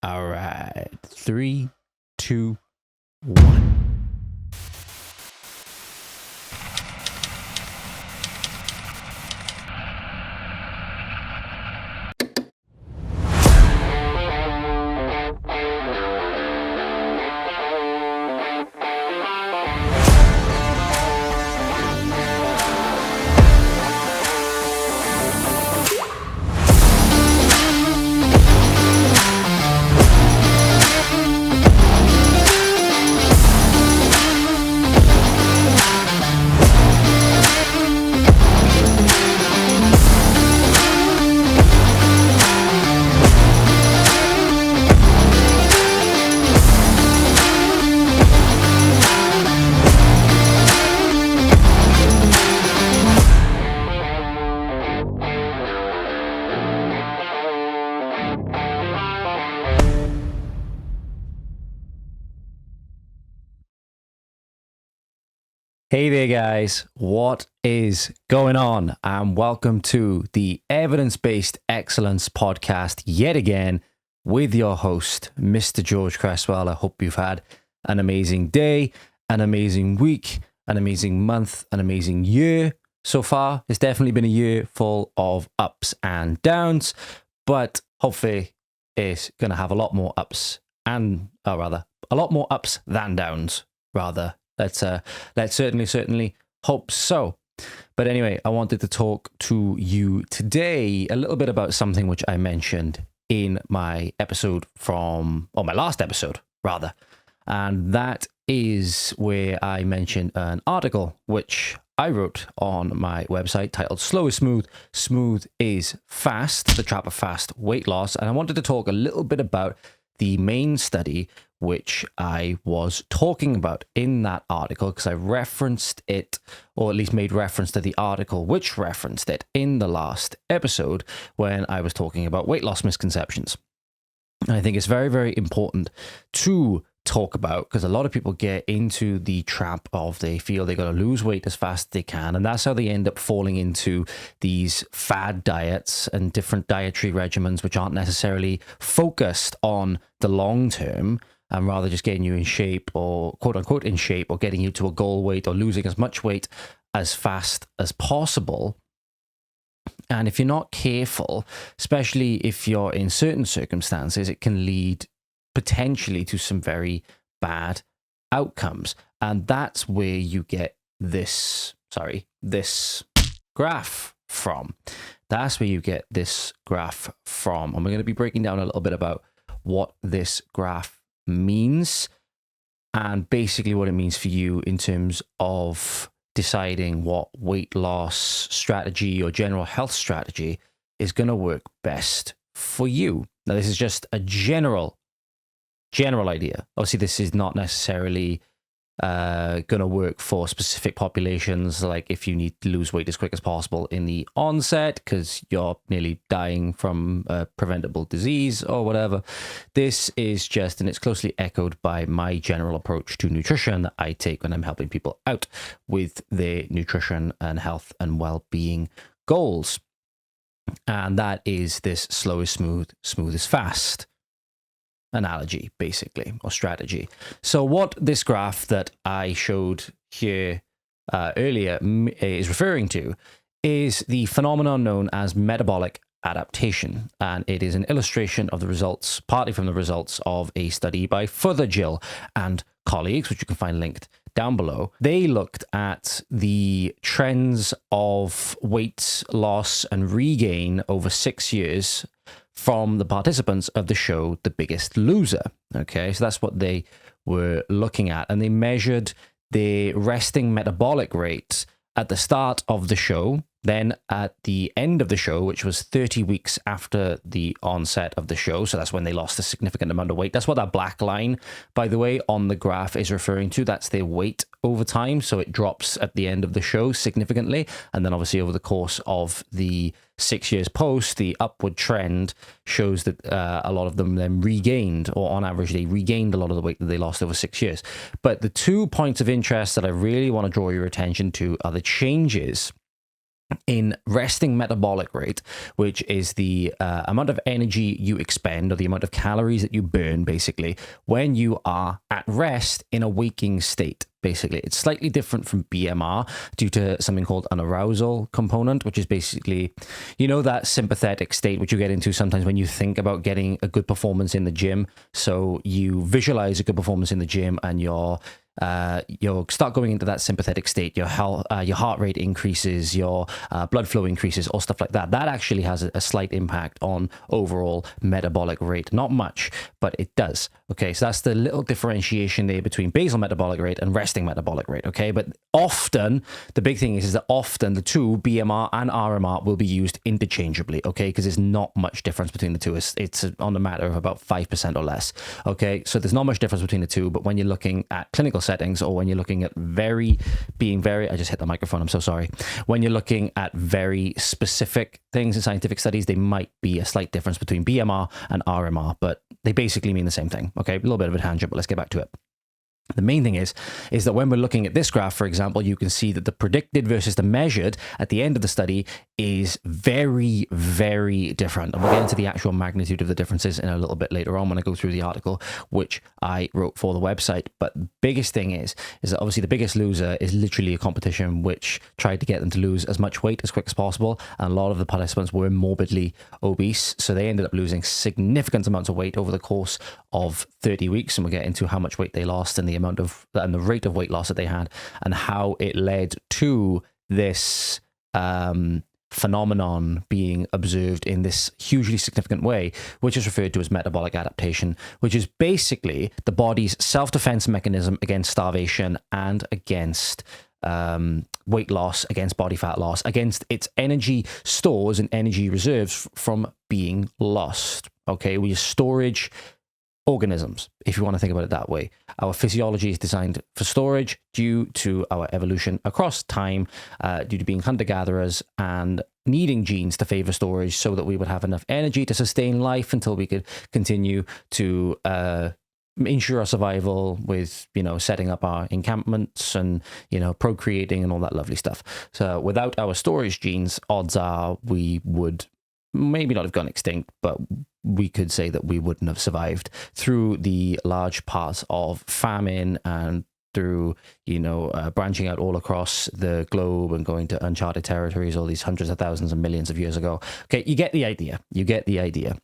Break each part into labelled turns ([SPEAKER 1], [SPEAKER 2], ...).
[SPEAKER 1] All right. 3, 2, 1. Hey there, guys. What is going on? And welcome to the Evidence-Based Excellence Podcast yet again with your host, Mr. George Cresswell. I hope you've had an amazing day, an amazing week, an amazing month, an amazing year so far. It's definitely been a year full of ups and downs, but hopefully it's going to have a lot more ups and, a lot more ups than downs, rather. Let's certainly hope so. But anyway, I wanted to talk to you today a little bit about something which I mentioned in my my last episode, rather. And that is where I mentioned an article which I wrote on my website titled Slow is Smooth, Smooth is Fast, the Trap of Fast Weight Loss. And I wanted to talk a little bit about the main study which I was talking about in that article, because I referenced it, or at least made reference to the article which referenced it in the last episode when I was talking about weight loss misconceptions. And I think it's very, very important to talk about, because a lot of people get into the trap of they feel they got to lose weight as fast as they can, and that's how they end up falling into these fad diets and different dietary regimens which aren't necessarily focused on the long term, and rather just getting you in shape, or quote unquote in shape, or getting you to a goal weight or losing as much weight as fast as possible. And if you're not careful, especially if you're in certain circumstances, it can lead potentially to some very bad outcomes. And that's where you get this graph from. That's where you get this graph from. And we're going to be breaking down a little bit about what this graph means, and basically what it means for you in terms of deciding what weight loss strategy or general health strategy is going to work best for you. Now, this is just a general idea. Obviously, this is not necessarily going to work for specific populations, like if you need to lose weight as quick as possible in the onset because you're nearly dying from a preventable disease or whatever. This is just, and it's closely echoed by my general approach to nutrition that I take when I'm helping people out with their nutrition and health and well-being goals. And that is this slow is smooth, smooth is fast analogy, basically, or strategy. So what this graph that I showed here earlier is referring to is the phenomenon known as metabolic adaptation. And it is an illustration of the results, partly from the results of a study by Fothergill and colleagues, which you can find linked down below. They looked at the trends of weight loss and regain over 6 years from the participants of the show The Biggest Loser. Okay, so that's what they were looking at. And they measured the resting metabolic rate at the start of the show, then at the end of the show, which was 30 weeks after the onset of the show. So that's when they lost a significant amount of weight. That's what that black line, by the way, on the graph is referring to. That's their weight over time. So it drops at the end of the show significantly. And then obviously over the course of the 6 years post, the upward trend shows that a lot of them then regained, or on average, they regained a lot of the weight that they lost over 6 years. But the 2 points of interest that I really want to draw your attention to are the changes in resting metabolic rate, which is the amount of energy you expend, or the amount of calories that you burn, basically, when you are at rest in a waking state. Basically, it's slightly different from BMR due to something called an arousal component, which is basically, that sympathetic state which you get into sometimes when you think about getting a good performance in the gym. So you visualize a good performance in the gym, and you'll start going into that sympathetic state. Your heart rate increases, your blood flow increases, or stuff like that. That actually has a slight impact on overall metabolic rate. Not much, but it does. Okay, so that's the little differentiation there between basal metabolic rate and resting metabolic rate. Okay, but often the big thing is that often the two, BMR and RMR, will be used interchangeably. Okay, because there's not much difference between the two. It's on the matter of about 5% or less. Okay, so there's not much difference between the two. But when you're looking at clinical settings, or when you're looking at I just hit the microphone, I'm so sorry. When you're looking at very specific things in scientific studies, they might be a slight difference between BMR and RMR, but they basically mean the same thing. Okay, a little bit of a tangent, but let's get back to it. The main thing is that when we're looking at this graph, for example, you can see that the predicted versus the measured at the end of the study is very, very different. And we'll get into the actual magnitude of the differences in a little bit later on when I go through the article, which I wrote for the website. But the biggest thing is that obviously the biggest loser is literally a competition which tried to get them to lose as much weight as quick as possible. And a lot of the participants were morbidly obese. So they ended up losing significant amounts of weight over the course of 30 weeks. And we'll get into how much weight they lost and the rate of weight loss that they had, and how it led to this phenomenon being observed in this hugely significant way, which is referred to as metabolic adaptation, which is basically the body's self-defense mechanism against starvation and against weight loss, against body fat loss, against its energy stores and energy reserves from being lost. Okay, we use storage organisms, if you want to think about it that way. Our physiology is designed for storage due to our evolution across time, due to being hunter-gatherers and needing genes to favor storage so that we would have enough energy to sustain life until we could continue to ensure our survival with, setting up our encampments and, procreating and all that lovely stuff. So without our storage genes, odds are we would maybe not have gone extinct, but we could say that we wouldn't have survived through the large parts of famine and through, branching out all across the globe and going to uncharted territories all these hundreds of thousands and millions of years ago. Okay, you get the idea.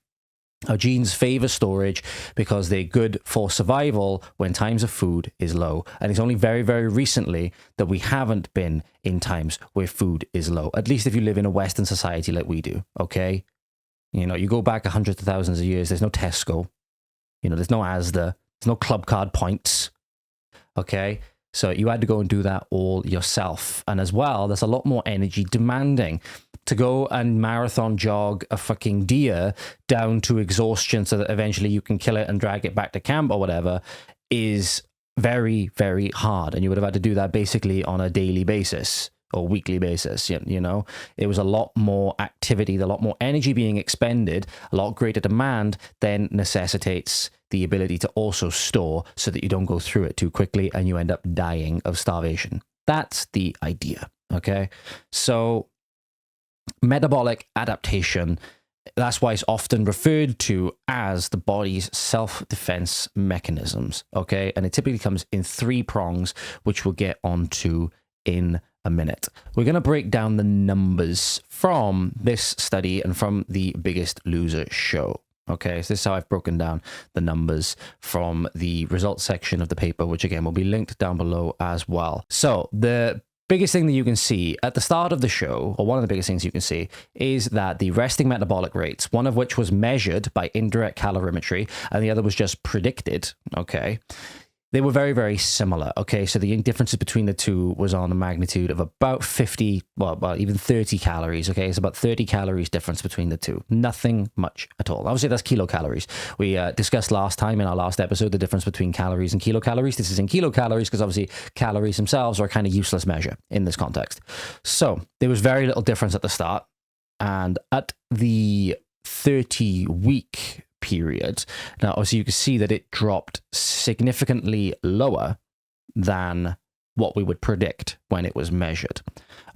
[SPEAKER 1] Our genes favor storage because they're good for survival when times of food is low. And it's only very, very recently that we haven't been in times where food is low, at least if you live in a Western society like we do, okay? You go back hundreds of thousands of years, there's no Tesco, there's no Asda, there's no club card points, okay? So you had to go and do that all yourself. And as well, there's a lot more energy demanding. To go and marathon jog a fucking deer down to exhaustion so that eventually you can kill it and drag it back to camp or whatever is very, very hard. And you would have had to do that basically on a daily basis or weekly basis. It was a lot more activity, a lot more energy being expended, a lot greater demand then necessitates the ability to also store so that you don't go through it too quickly and you end up dying of starvation. That's the idea. Okay. So metabolic adaptation, that's why it's often referred to as the body's self-defense mechanisms, okay? And it typically comes in 3 prongs, which we'll get onto in a minute. We're going to break down the numbers from this study and from the Biggest Loser show. Okay, so this is how I've broken down the numbers from the results section of the paper, which again will be linked down below as well. So the biggest thing that you can see at the start of the show, or one of the biggest things you can see, is that the resting metabolic rates, one of which was measured by indirect calorimetry and the other was just predicted, okay, they were very, very similar. Okay, so the differences between the two was on the magnitude of about 50, well, even 30 calories. Okay, it's about 30 calories difference between the two. Nothing much at all. Obviously, that's kilocalories. We discussed last time in our last episode the difference between calories and kilocalories. This is in kilocalories because obviously calories themselves are a kind of useless measure in this context. So there was very little difference at the start, and at the 30-week period. Now, obviously, you can see that it dropped significantly lower than what we would predict when it was measured.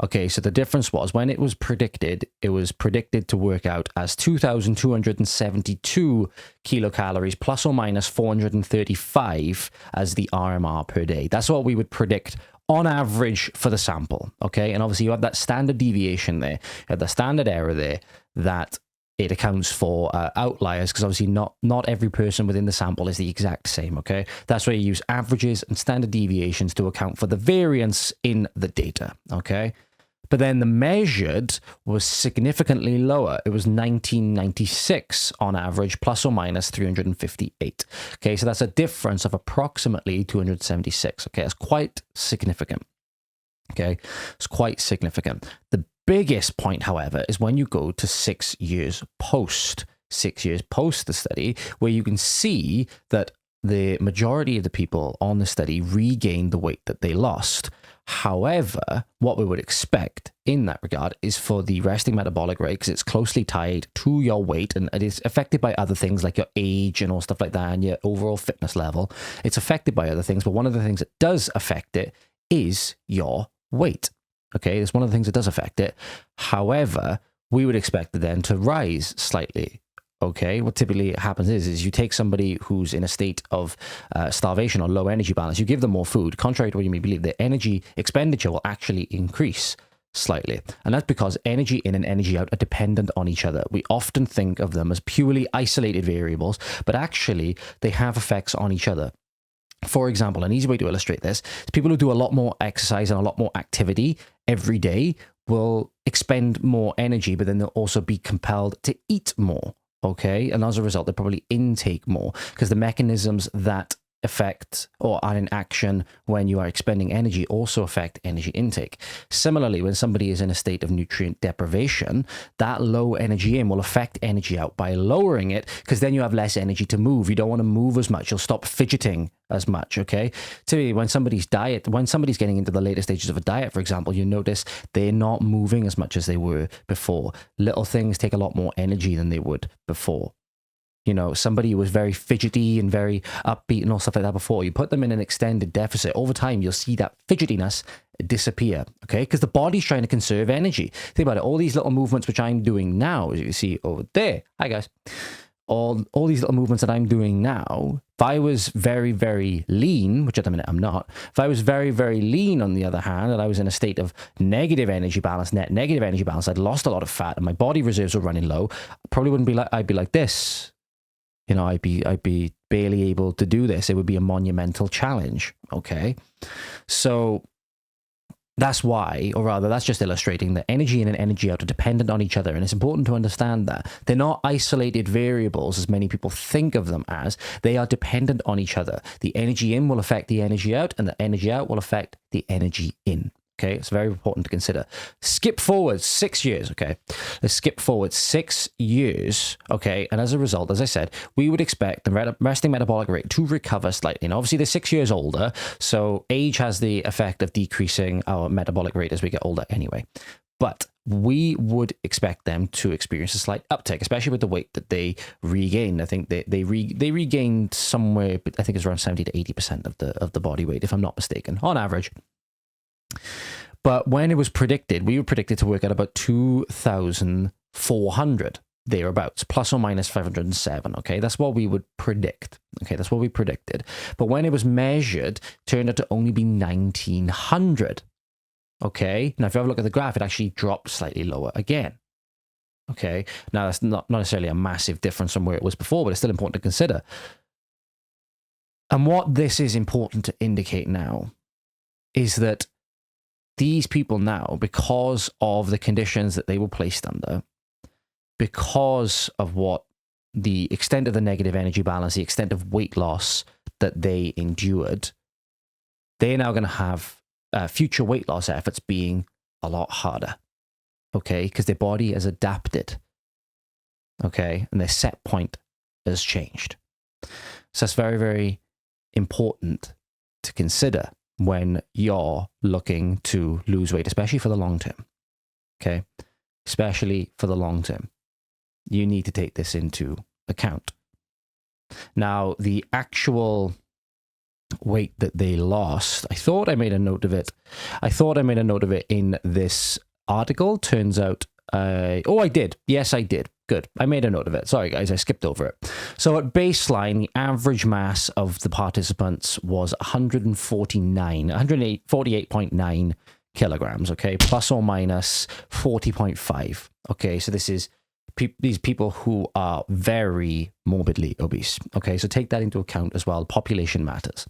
[SPEAKER 1] Okay, so the difference was when it was predicted to work out as 2,272 kilocalories plus or minus 435 as the RMR per day. That's what we would predict on average for the sample. Okay, and obviously you have that standard deviation there, you have the standard error there that it accounts for outliers, because obviously not every person within the sample is the exact same, okay? That's why you use averages and standard deviations to account for the variance in the data, okay? But then the measured was significantly lower. It was 1996 on average, plus or minus 358. Okay, so that's a difference of approximately 276. Okay, that's quite significant. Okay, it's quite significant. The biggest point, however, is when you go to 6 years post the study, where you can see that the majority of the people on the study regained the weight that they lost. However, what we would expect in that regard is for the resting metabolic rate, because it's closely tied to your weight and it is affected by other things like your age and all stuff like that and your overall fitness level. It's affected by other things, but one of the things that does affect it is your weight. Okay, it's one of the things that does affect it. However, we would expect it then to rise slightly. Okay, what typically happens is you take somebody who's in a state of starvation or low energy balance, you give them more food. Contrary to what you may believe, the energy expenditure will actually increase slightly. And that's because energy in and energy out are dependent on each other. We often think of them as purely isolated variables, but actually they have effects on each other. For example, an easy way to illustrate this is people who do a lot more exercise and a lot more activity every day will expend more energy, but then they'll also be compelled to eat more. Okay, and as a result, they probably intake more, because the mechanisms that affect or are in action when you are expending energy also affect energy intake. Similarly, when somebody is in a state of nutrient deprivation, that low energy in will affect energy out by lowering it, because then you have less energy to move. You don't want to move as much. You'll stop fidgeting as much, okay? Typically, when somebody's getting into the later stages of a diet, for example, you notice they're not moving as much as they were before. Little things take a lot more energy than they would before. You know, somebody who was very fidgety and very upbeat and all stuff like that before, you put them in an extended deficit, over time, you'll see that fidgetiness disappear, okay? Because the body's trying to conserve energy. Think about it, all these little movements which I'm doing now, as you can see over there, hi guys, all these little movements that I'm doing now, if I was very, very lean, which at the minute I'm not, if I was very, very lean on the other hand, and I was in a state of negative energy balance, net negative energy balance, I'd lost a lot of fat and my body reserves were running low, probably wouldn't be like, I'd be like this. You know, I'd be barely able to do this. It would be a monumental challenge, okay? So that's why, or rather, that's just illustrating that energy in and energy out are dependent on each other, and it's important to understand that. They're not isolated variables, as many people think of them as. They are dependent on each other. The energy in will affect the energy out, and the energy out will affect the energy in. Okay, it's very important to consider. Skip forward 6 years, okay? Let's skip forward 6 years, okay? And as a result, as I said, we would expect the resting metabolic rate to recover slightly. And obviously, they're 6 years older, so age has the effect of decreasing our metabolic rate as we get older anyway. But we would expect them to experience a slight uptick, especially with the weight that they regained. I think they regained somewhere, I think it's around 70 to 80% of the body weight, if I'm not mistaken, on average. But when it was predicted, we were predicted to work at about 2,400 thereabouts, plus or minus 507. Okay, that's what we would predict. Okay, that's what we predicted. But when it was measured, turned out to only be 1,900. Okay, now if you have a look at the graph, it actually dropped slightly lower again. Okay, now that's not necessarily a massive difference from where it was before, but it's still important to consider. And what this is important to indicate now is that these people now, because of the conditions that they were placed under, because of what the extent of the negative energy balance, the extent of weight loss that they endured, they're now going to have future weight loss efforts being a lot harder, okay? Because their body has adapted, okay? And their set point has changed. So that's very, very important to consider when you're looking to lose weight, especially for the long term, okay? Especially for the long term. You need to take this into account. Now, the actual weight that they lost. I thought I made a note of it. I thought I made a note of it in this article. Turns out, oh, I did. Yes, I did. Good. I made a note of it. Sorry, guys, I skipped over it. So at baseline, the average mass of the participants was 148.9 kilograms, okay, plus or minus 40.5. Okay, so this is these people who are very morbidly obese. Okay, so take that into account as well. Population matters.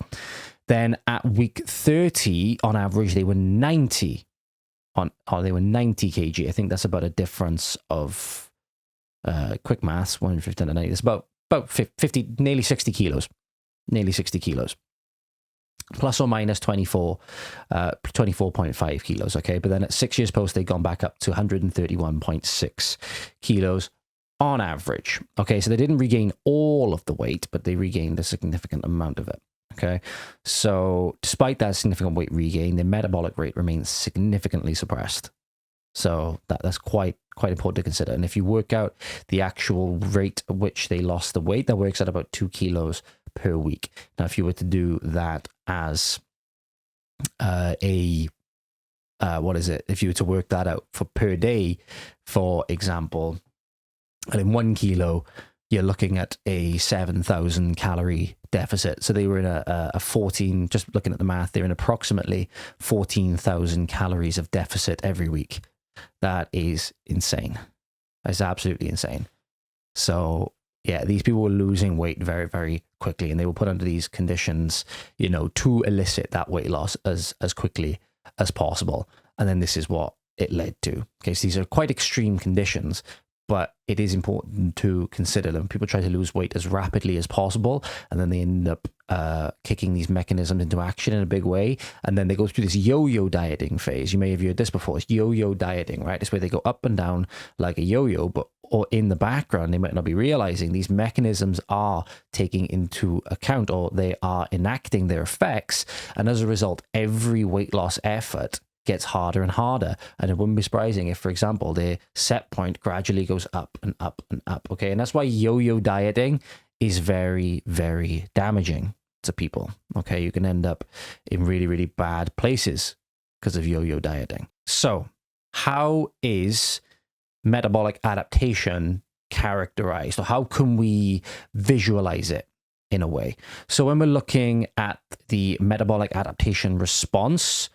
[SPEAKER 1] Then at week 30, on average, they were 90 kg. I think that's about a difference of quick maths, 150 to 90. It's about 50, nearly 60 kilos. Nearly 60 kilos. Plus or minus 24.5 kilos, okay? But then at 6 years post, they've gone back up to 131.6 kilos on average. Okay, so they didn't regain all of the weight, but they regained a significant amount of it, okay? So despite that significant weight regain, their metabolic rate remains significantly suppressed. So that's quite important to consider. And if you work out the actual rate at which they lost the weight, that works at about 2 kilos per week. Now, if you were to do that as what is it? If you were to work that out for per day, for example, and in 1 kilo, you're looking at a 7,000 calorie deficit. So they were in a 14, just looking at the math, they're in approximately 14,000 calories of deficit every week. That is insane. That's absolutely insane. So yeah, these people were losing weight very, very quickly, and they were put under these conditions, you know, to elicit that weight loss as quickly as possible. And then this is what it led to. Okay, so these are quite extreme conditions, but it is important to consider them. People try to lose weight as rapidly as possible, and then they end up kicking these mechanisms into action in a big way. And then they go through this yo-yo dieting phase. You may have heard this before. It's yo-yo dieting, right? It's where they go up and down like a yo-yo, but or in the background, they might not be realizing these mechanisms are taking into account, or they are enacting their effects. And as a result, every weight loss effort gets harder and harder. And it wouldn't be surprising if, for example, their set point gradually goes up and up and up. Okay. And that's why yo-yo dieting is very, very damaging to people. Okay. You can end up in really, really bad places because of yo-yo dieting. So how is metabolic adaptation characterized, or how can we visualize it in a way? So when we're looking at the metabolic adaptation response,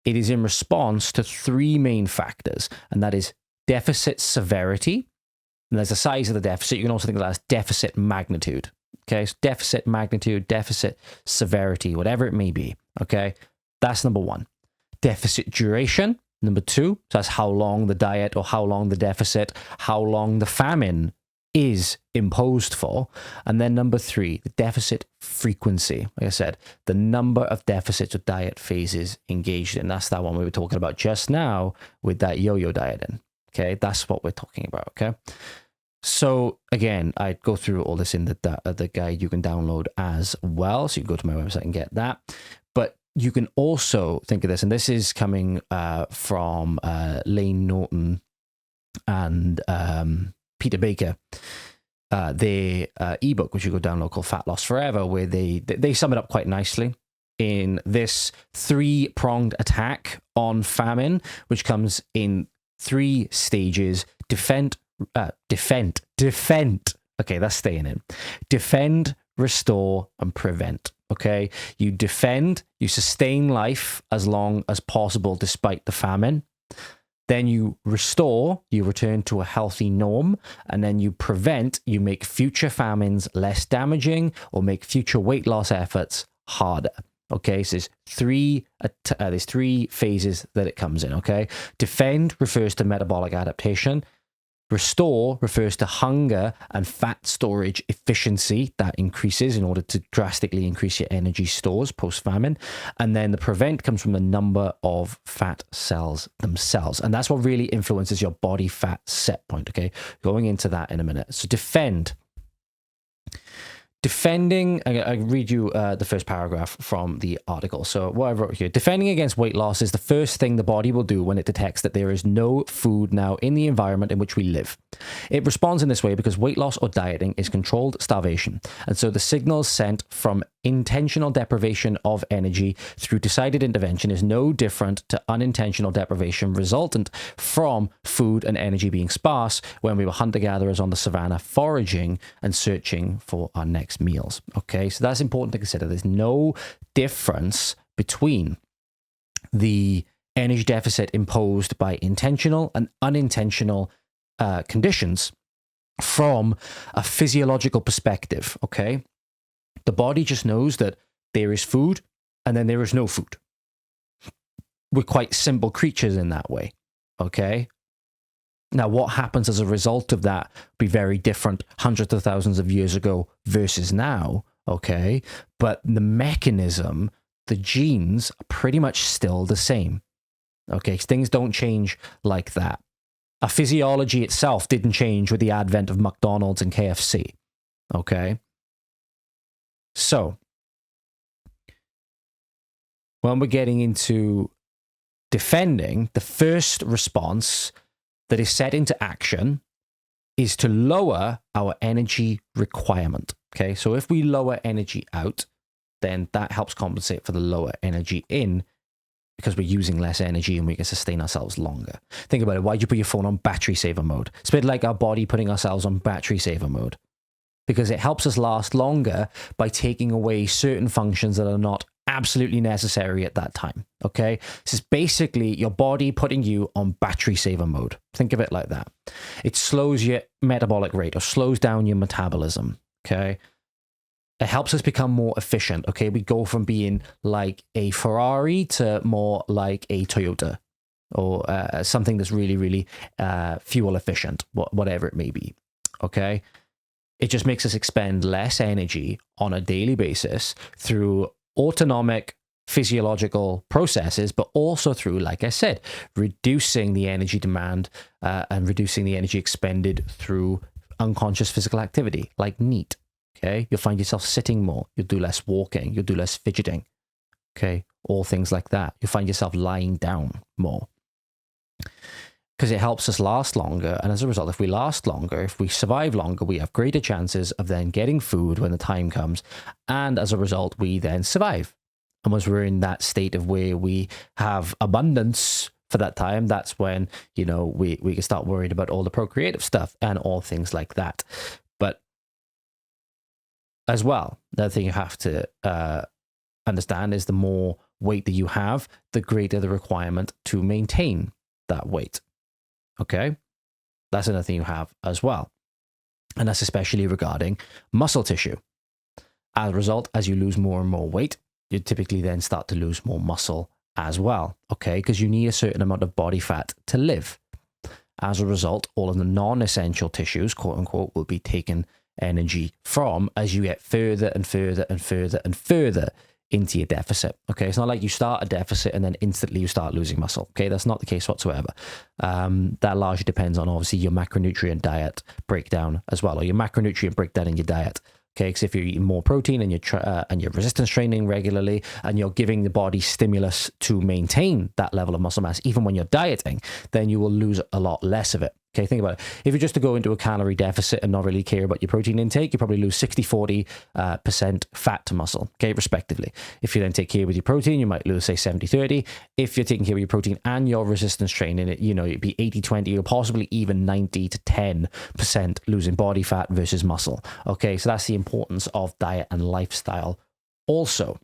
[SPEAKER 1] it is in response to 3 main factors, and that is deficit severity. And there's the size of the deficit. You can also think of that as deficit magnitude. Okay, so deficit magnitude, deficit severity, whatever it may be. Okay, that's number 1. Deficit duration, number 2. So that's how long the diet, or how long the deficit, how long the famine is imposed for. And then number 3, the deficit frequency. Like I said, the number of deficits or diet phases engaged in. That's that one we were talking about just now with that yo-yo dieting. Okay, that's what we're talking about. Okay, so again, I go through all this in the guide you can download as well. So you can go to my website and get that. But you can also think of this, and this is coming from Lane Norton and Peter Baker, their ebook, which you go download, called Fat Loss Forever, where they sum it up quite nicely in this 3-pronged attack on famine, which comes in 3 stages: defend. Okay, that's staying in. Defend, restore, and prevent. Okay, you defend, you sustain life as long as possible despite the famine. Then you restore, you return to a healthy norm, and then you prevent, you make future famines less damaging, or make future weight loss efforts harder. Okay, so there's 3 phases that it comes in. Okay, defend refers to metabolic adaptation. Restore refers to hunger and fat storage efficiency that increases in order to drastically increase your energy stores post-famine. And then the prevent comes from the number of fat cells themselves. And that's what really influences your body fat set point, okay? Going into that in a minute. So defending, I read you the first paragraph from the article. So what I wrote here: defending against weight loss is the first thing the body will do when it detects that there is no food now in the environment in which we live. It responds in this way because weight loss or dieting is controlled starvation. And so the signals sent from intentional deprivation of energy through decided intervention is no different to unintentional deprivation resultant from food and energy being sparse when we were hunter-gatherers on the savannah foraging and searching for our next meals. Okay, so that's important to consider. There's no difference between the energy deficit imposed by intentional and unintentional conditions from a physiological perspective. Okay, the body just knows that there is food and then there is no food. We're quite simple creatures in that way. Okay, now what happens as a result of that will be very different hundreds of thousands of years ago versus now. Okay, but the mechanism, the genes are pretty much still the same. Okay, things don't change like that. Our physiology itself didn't change with the advent of McDonald's and KFC. Okay, so when we're getting into defending, the first response that is set into action is to lower our energy requirement. Okay, so if we lower energy out, then that helps compensate for the lower energy in, because we're using less energy and we can sustain ourselves longer. Think about it. Why'd you put your phone on battery saver mode? It's a bit like our body putting ourselves on battery saver mode, because it helps us last longer by taking away certain functions that are not absolutely necessary at that time. Okay, this is basically your body putting you on battery saver mode. Think of it like that. It slows your metabolic rate or slows down your metabolism. Okay, it helps us become more efficient. Okay, we go from being like a Ferrari to more like a Toyota, or something that's really, really fuel efficient, whatever it may be. Okay, it just makes us expend less energy on a daily basis through autonomic physiological processes, but also through, like I said, reducing the energy demand and reducing the energy expended through unconscious physical activity like NEAT. Okay, you'll find yourself sitting more, you'll do less walking, you'll do less fidgeting. Okay, all things like that. You'll find yourself lying down more, because it helps us last longer. And as a result, if we last longer, if we survive longer, we have greater chances of then getting food when the time comes. And as a result, we then survive. And once we're in that state of where we have abundance for that time, that's when, you know, we can start worrying about all the procreative stuff and all things like that. But as well, the other thing you have to understand is the more weight that you have, the greater the requirement to maintain that weight. Okay, that's another thing you have as well. And that's especially regarding muscle tissue. As a result, as you lose more and more weight, you typically then start to lose more muscle as well. Okay, because you need a certain amount of body fat to live. As a result, all of the non-essential tissues, quote unquote, will be taken energy from as you get further and further and further and further into your deficit. Okay, it's not like you start a deficit and then instantly you start losing muscle. Okay, that's not the case whatsoever. That largely depends on obviously your macronutrient diet breakdown as well, or your macronutrient breakdown in your diet. Okay, because if you're eating more protein and you're resistance training regularly and you're giving the body stimulus to maintain that level of muscle mass, even when you're dieting, then you will lose a lot less of it. Okay, think about it. If you're just to go into a calorie deficit and not really care about your protein intake, you probably lose 60-40% fat to muscle, okay, respectively. If you then take care with your protein, you might lose, say, 70-30. If you're taking care of your protein and your resistance training, it'd be 80-20 or possibly even 90-10% losing body fat versus muscle. Okay, so that's the importance of diet and lifestyle also.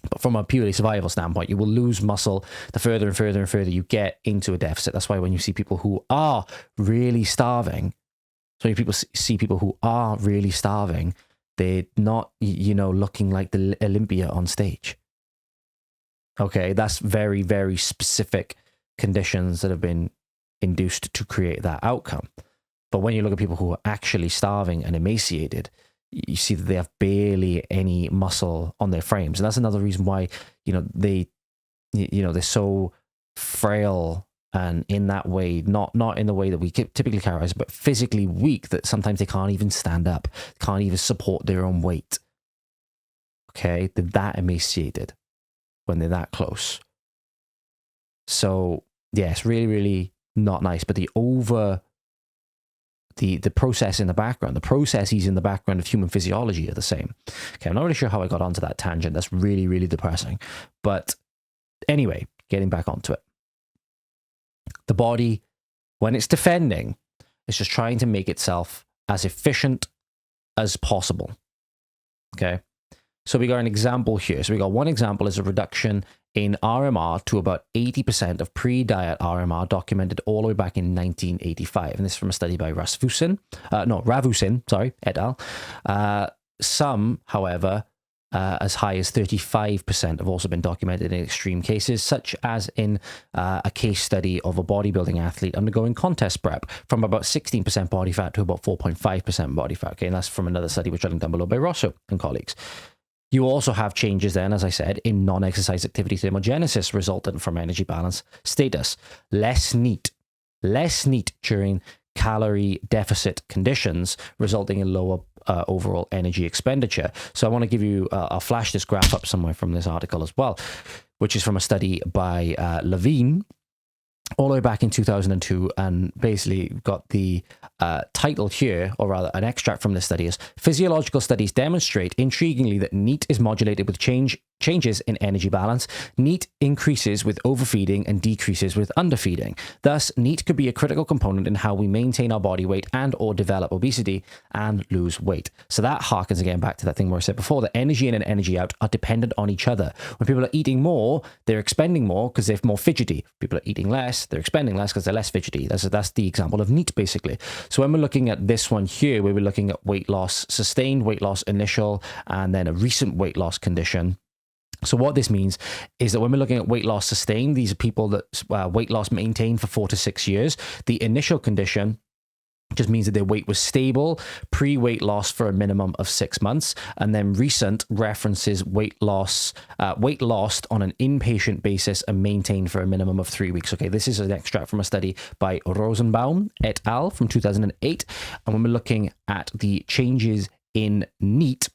[SPEAKER 1] But from a purely survival standpoint, you will lose muscle the further and further and further you get into a deficit. That's why when you see people who are really starving, so when people see people who are really starving, they're not, looking like the Olympia on stage. Okay, that's very, very specific conditions that have been induced to create that outcome. But when you look at people who are actually starving and emaciated, you see that they have barely any muscle on their frames. And that's another reason why, they're so frail, and in that way, not in the way that we typically characterize, but physically weak, that sometimes they can't even stand up, can't even support their own weight. Okay, they're that emaciated when they're that close. So yeah, it's really, really not nice. But the the process in the background, the processes in the background of human physiology are the same. Okay, I'm not really sure how I got onto that tangent. That's really, really depressing. But anyway, getting back onto it. The body, when it's defending, is just trying to make itself as efficient as possible. Okay, so we got an example here. So we got one example is a reduction in RMR to about 80% of pre-diet RMR documented all the way back in 1985. And this is from a study by Ravusin, et al. Some, however, as high as 35% have also been documented in extreme cases, such as in a case study of a bodybuilding athlete undergoing contest prep from about 16% body fat to about 4.5% body fat. Okay, and that's from another study which I linked down below by Rosso and colleagues. You also have changes then, as I said, in non-exercise activity thermogenesis resultant from energy balance status. Less NEAT during calorie deficit conditions, resulting in lower overall energy expenditure. So I want to give you, I'll flash this graph up somewhere from this article as well, which is from a study by Levine, all the way back in 2002, and basically got the title here, or rather an extract from this study is, Physiological Studies Demonstrate Intriguingly that NEAT is modulated with changes in energy balance. NEAT increases with overfeeding and decreases with underfeeding. Thus, NEAT could be a critical component in how we maintain our body weight and or develop obesity and lose weight. So that harkens again back to that thing where I said before, that energy in and energy out are dependent on each other. When people are eating more, they're expending more because they're more fidgety. People are eating less, they're expending less because they're less fidgety. That's the example of NEAT, basically. So when we're looking at this one here, where we're looking at weight loss, sustained weight loss initial, and then a recent weight loss condition. So what this means is that when we're looking at weight loss sustained, these are people that weight loss maintained for 4 to 6 years. The initial condition just means that their weight was stable, pre-weight loss for a minimum of 6 months, and then recent references weight lost on an inpatient basis and maintained for a minimum of 3 weeks. Okay, this is an extract from a study by Rosenbaum et al. From 2008, and when we're looking at the changes in NEAT,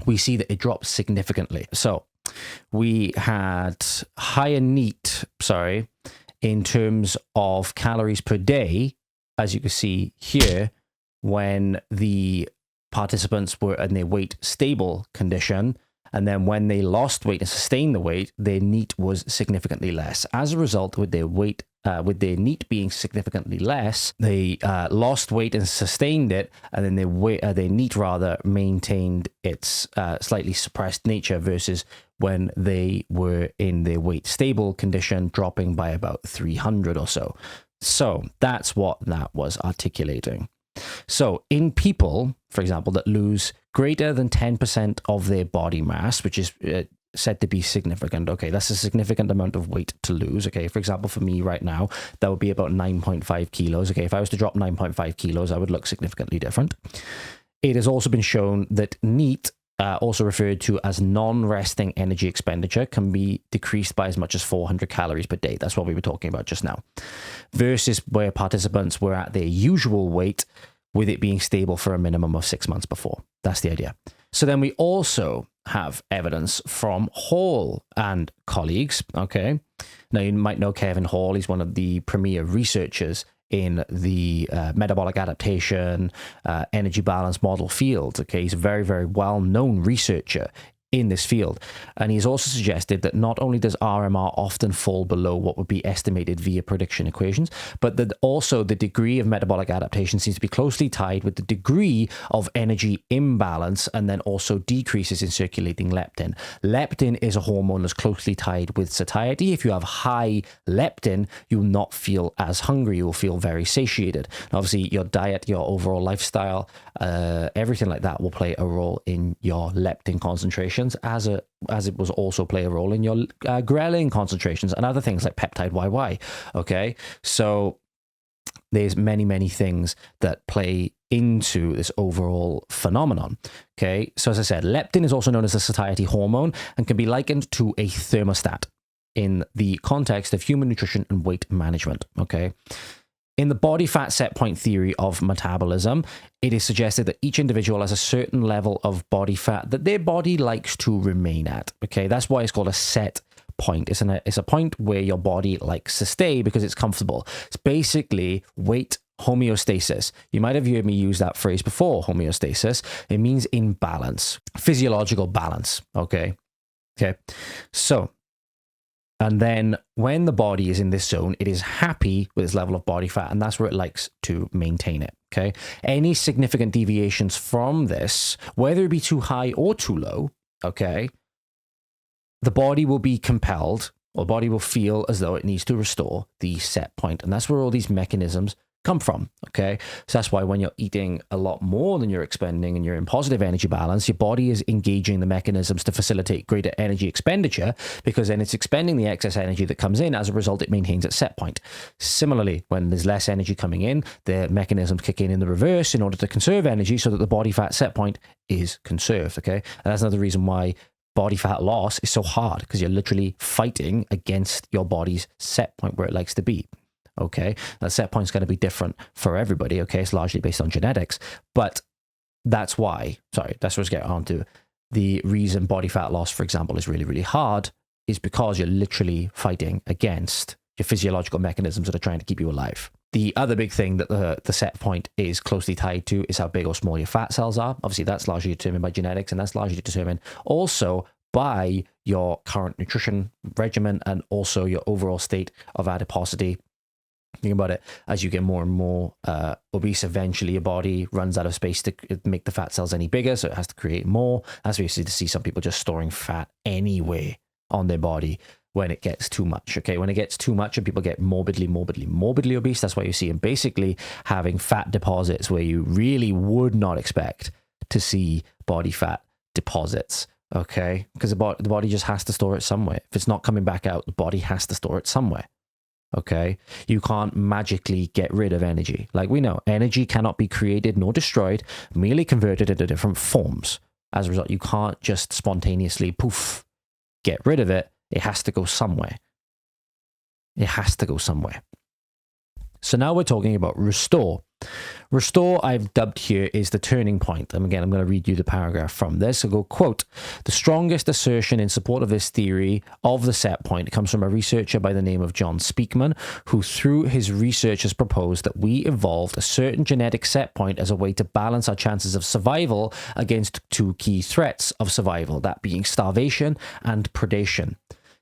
[SPEAKER 1] we see that it drops significantly. So we had higher NEAT, in terms of calories per day, as you can see here, when the participants were in their weight stable condition, and then when they lost weight and sustained the weight, their NEAT was significantly less. As a result, with their NEAT being significantly less, they lost weight and sustained it, and then their NEAT rather maintained its slightly suppressed nature versus when they were in their weight stable condition, dropping by about 300 or so. So that's what that was articulating. So in people, for example, that lose greater than 10% of their body mass, which is said to be significant. Okay, that's a significant amount of weight to lose. Okay, for example, for me right now, that would be about 9.5 kilos. Okay, if I was to drop 9.5 kilos, I would look significantly different. It has also been shown that NEAT, also referred to as non-resting energy expenditure, can be decreased by as much as 400 calories per day. That's what we were talking about just now. Versus where participants were at their usual weight, with it being stable for a minimum of 6 months before. That's the idea. So then we also have evidence from Hall and colleagues. Okay. Now you might know Kevin Hall. He's one of the premier researchers in the metabolic adaptation, energy balance model field. Okay, he's a very, very well-known researcher in this field. And he's also suggested that not only does RMR often fall below what would be estimated via prediction equations, but that also the degree of metabolic adaptation seems to be closely tied with the degree of energy imbalance, and then also decreases in circulating leptin. Leptin is a hormone that's closely tied with satiety. If you have high leptin, you will not feel as hungry. You will feel very satiated. And obviously, your diet, your overall lifestyle, everything like that will play a role in your leptin concentrations, as it was also play a role in your ghrelin concentrations and other things like peptide YY. Okay, so there's many things that play into this overall phenomenon. Okay, so as I said, leptin is also known as a satiety hormone and can be likened to a thermostat in the context of human nutrition and weight management. Okay. In the body fat set point theory of metabolism, it is suggested that each individual has a certain level of body fat that their body likes to remain at. Okay, that's why it's called a set point. It's a point where your body likes to stay because it's comfortable. It's basically weight homeostasis. You might have heard me use that phrase before, homeostasis. It means in balance, physiological balance, okay? Okay, so, and then when the body is in this zone, it is happy with its level of body fat, and that's where it likes to maintain it, okay? Any significant deviations from this, whether it be too high or too low, okay, the body will be compelled, or body will feel as though it needs to restore the set point. And that's where all these mechanisms come from, okay? So that's why when you're eating a lot more than you're expending and you're in positive energy balance, your body is engaging the mechanisms to facilitate greater energy expenditure, because then it's expending the excess energy that comes in. As a result, it maintains its set point. Similarly, when there's less energy coming in, the mechanisms kick in the reverse in order to conserve energy so that the body fat set point is conserved, okay? And that's another reason why body fat loss is so hard, because you're literally fighting against your body's set point where it likes to be. Okay, that set point is going to be different for everybody. Okay, it's largely based on genetics, but that's why, that's what I was getting on to. The reason body fat loss, for example, is really, really hard is because you're literally fighting against your physiological mechanisms that are trying to keep you alive. The other big thing that the set point is closely tied to is how big or small your fat cells are. Obviously, that's largely determined by genetics, and that's largely determined also by your current nutrition regimen and also your overall state of adiposity. Think about it, as you get more and more obese, eventually your body runs out of space to make the fat cells any bigger, so it has to create more. That's why you see some people just storing fat anyway on their body when it gets too much. Okay, when it gets too much and people get morbidly obese, that's why you see them basically having fat deposits where you really would not expect to see body fat deposits. Okay, because the body just has to store it somewhere. If it's not coming back out, the body has to store it somewhere. Okay, you can't magically get rid of energy. Like we know, energy cannot be created nor destroyed, merely converted into different forms. As a result, you can't just spontaneously poof, get rid of it. It has to go somewhere. It has to go somewhere. So now we're talking about restore. Restore, I've dubbed here, is the turning point. And again, I'm going to read you the paragraph from this. I'll go, quote, "The strongest assertion in support of this theory of the set point comes from a researcher by the name of John Speakman, who through his research has proposed that we evolved a certain genetic set point as a way to balance our chances of survival against two key threats of survival, that being starvation and predation.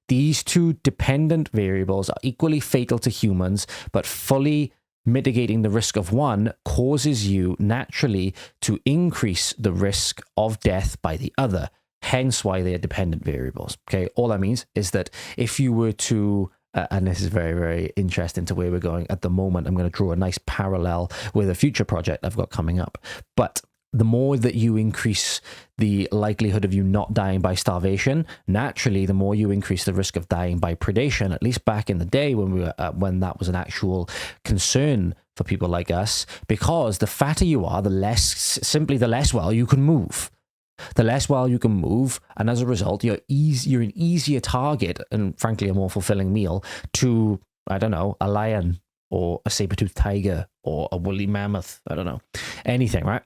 [SPEAKER 1] These two dependent variables are equally fatal to humans, but fully mitigating the risk of one causes you naturally to increase the risk of death by the other, hence why they are dependent variables." Okay, all that means is that if you were to, and this is very, very interesting to where we're going at the moment, I'm going to draw a nice parallel with a future project I've got coming up, but the more that you increase the likelihood of you not dying by starvation, naturally, the more you increase the risk of dying by predation. At least back in the day when we were, when that was an actual concern for people like us, because the fatter you are, the less well you can move. The less well you can move, and as a result, you're an easier target, and frankly, a more fulfilling meal to, I don't know, a lion or a saber-toothed tiger or a woolly mammoth. I don't know, anything, right?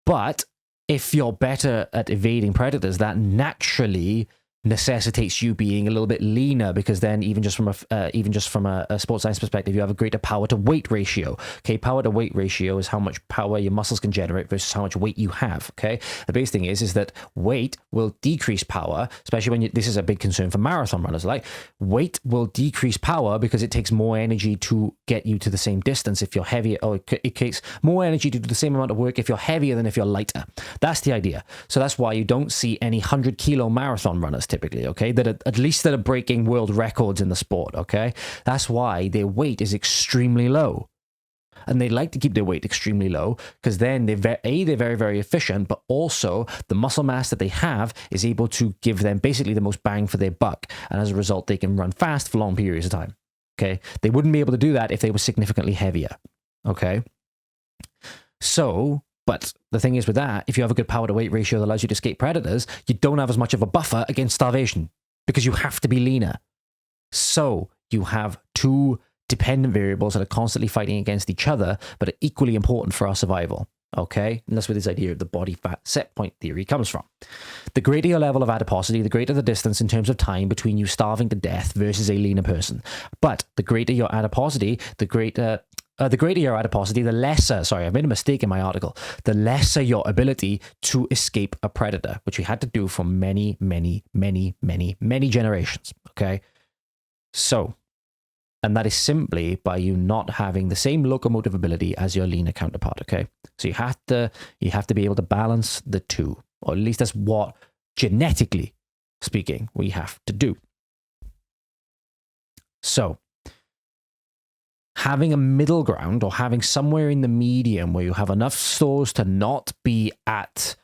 [SPEAKER 1] But if you're better at evading predators, that naturally necessitates you being a little bit leaner, because then even just from a sports science perspective, you have a greater power to weight ratio. Okay, power to weight ratio is how much power your muscles can generate versus how much weight you have. Okay, the biggest thing is that weight will decrease power, especially when this is a big concern for marathon runners. Like, weight will decrease power because it takes more energy to get you to the same distance if you're heavier, or it takes more energy to do the same amount of work if you're heavier than if you're lighter. That's the idea. So that's why you don't see any 100-kilo marathon runners typically, okay, that are breaking world records in the sport, okay? That's why their weight is extremely low. And they like to keep their weight extremely low because then they're very, very efficient, but also the muscle mass that they have is able to give them basically the most bang for their buck. And as a result, they can run fast for long periods of time, okay? They wouldn't be able to do that if they were significantly heavier, okay? So, but the thing is with that, if you have a good power to weight ratio that allows you to escape predators, you don't have as much of a buffer against starvation because you have to be leaner. So you have two dependent variables that are constantly fighting against each other, but are equally important for our survival. Okay, and that's where this idea of the body fat set point theory comes from. The greater your level of adiposity, the greater the distance in terms of time between you starving to death versus a leaner person. But the greater your adiposity, the greater the greater your adiposity, the lesser, sorry, I made a mistake in my article, the lesser your ability to escape a predator, which we had to do for many, many, many, many, many generations. Okay. So, and that is simply by you not having the same locomotive ability as your leaner counterpart. Okay. So you have to be able to balance the two, or at least that's what, genetically speaking, we have to do. So, having a middle ground, or having somewhere in the medium where you have enough stores to not be at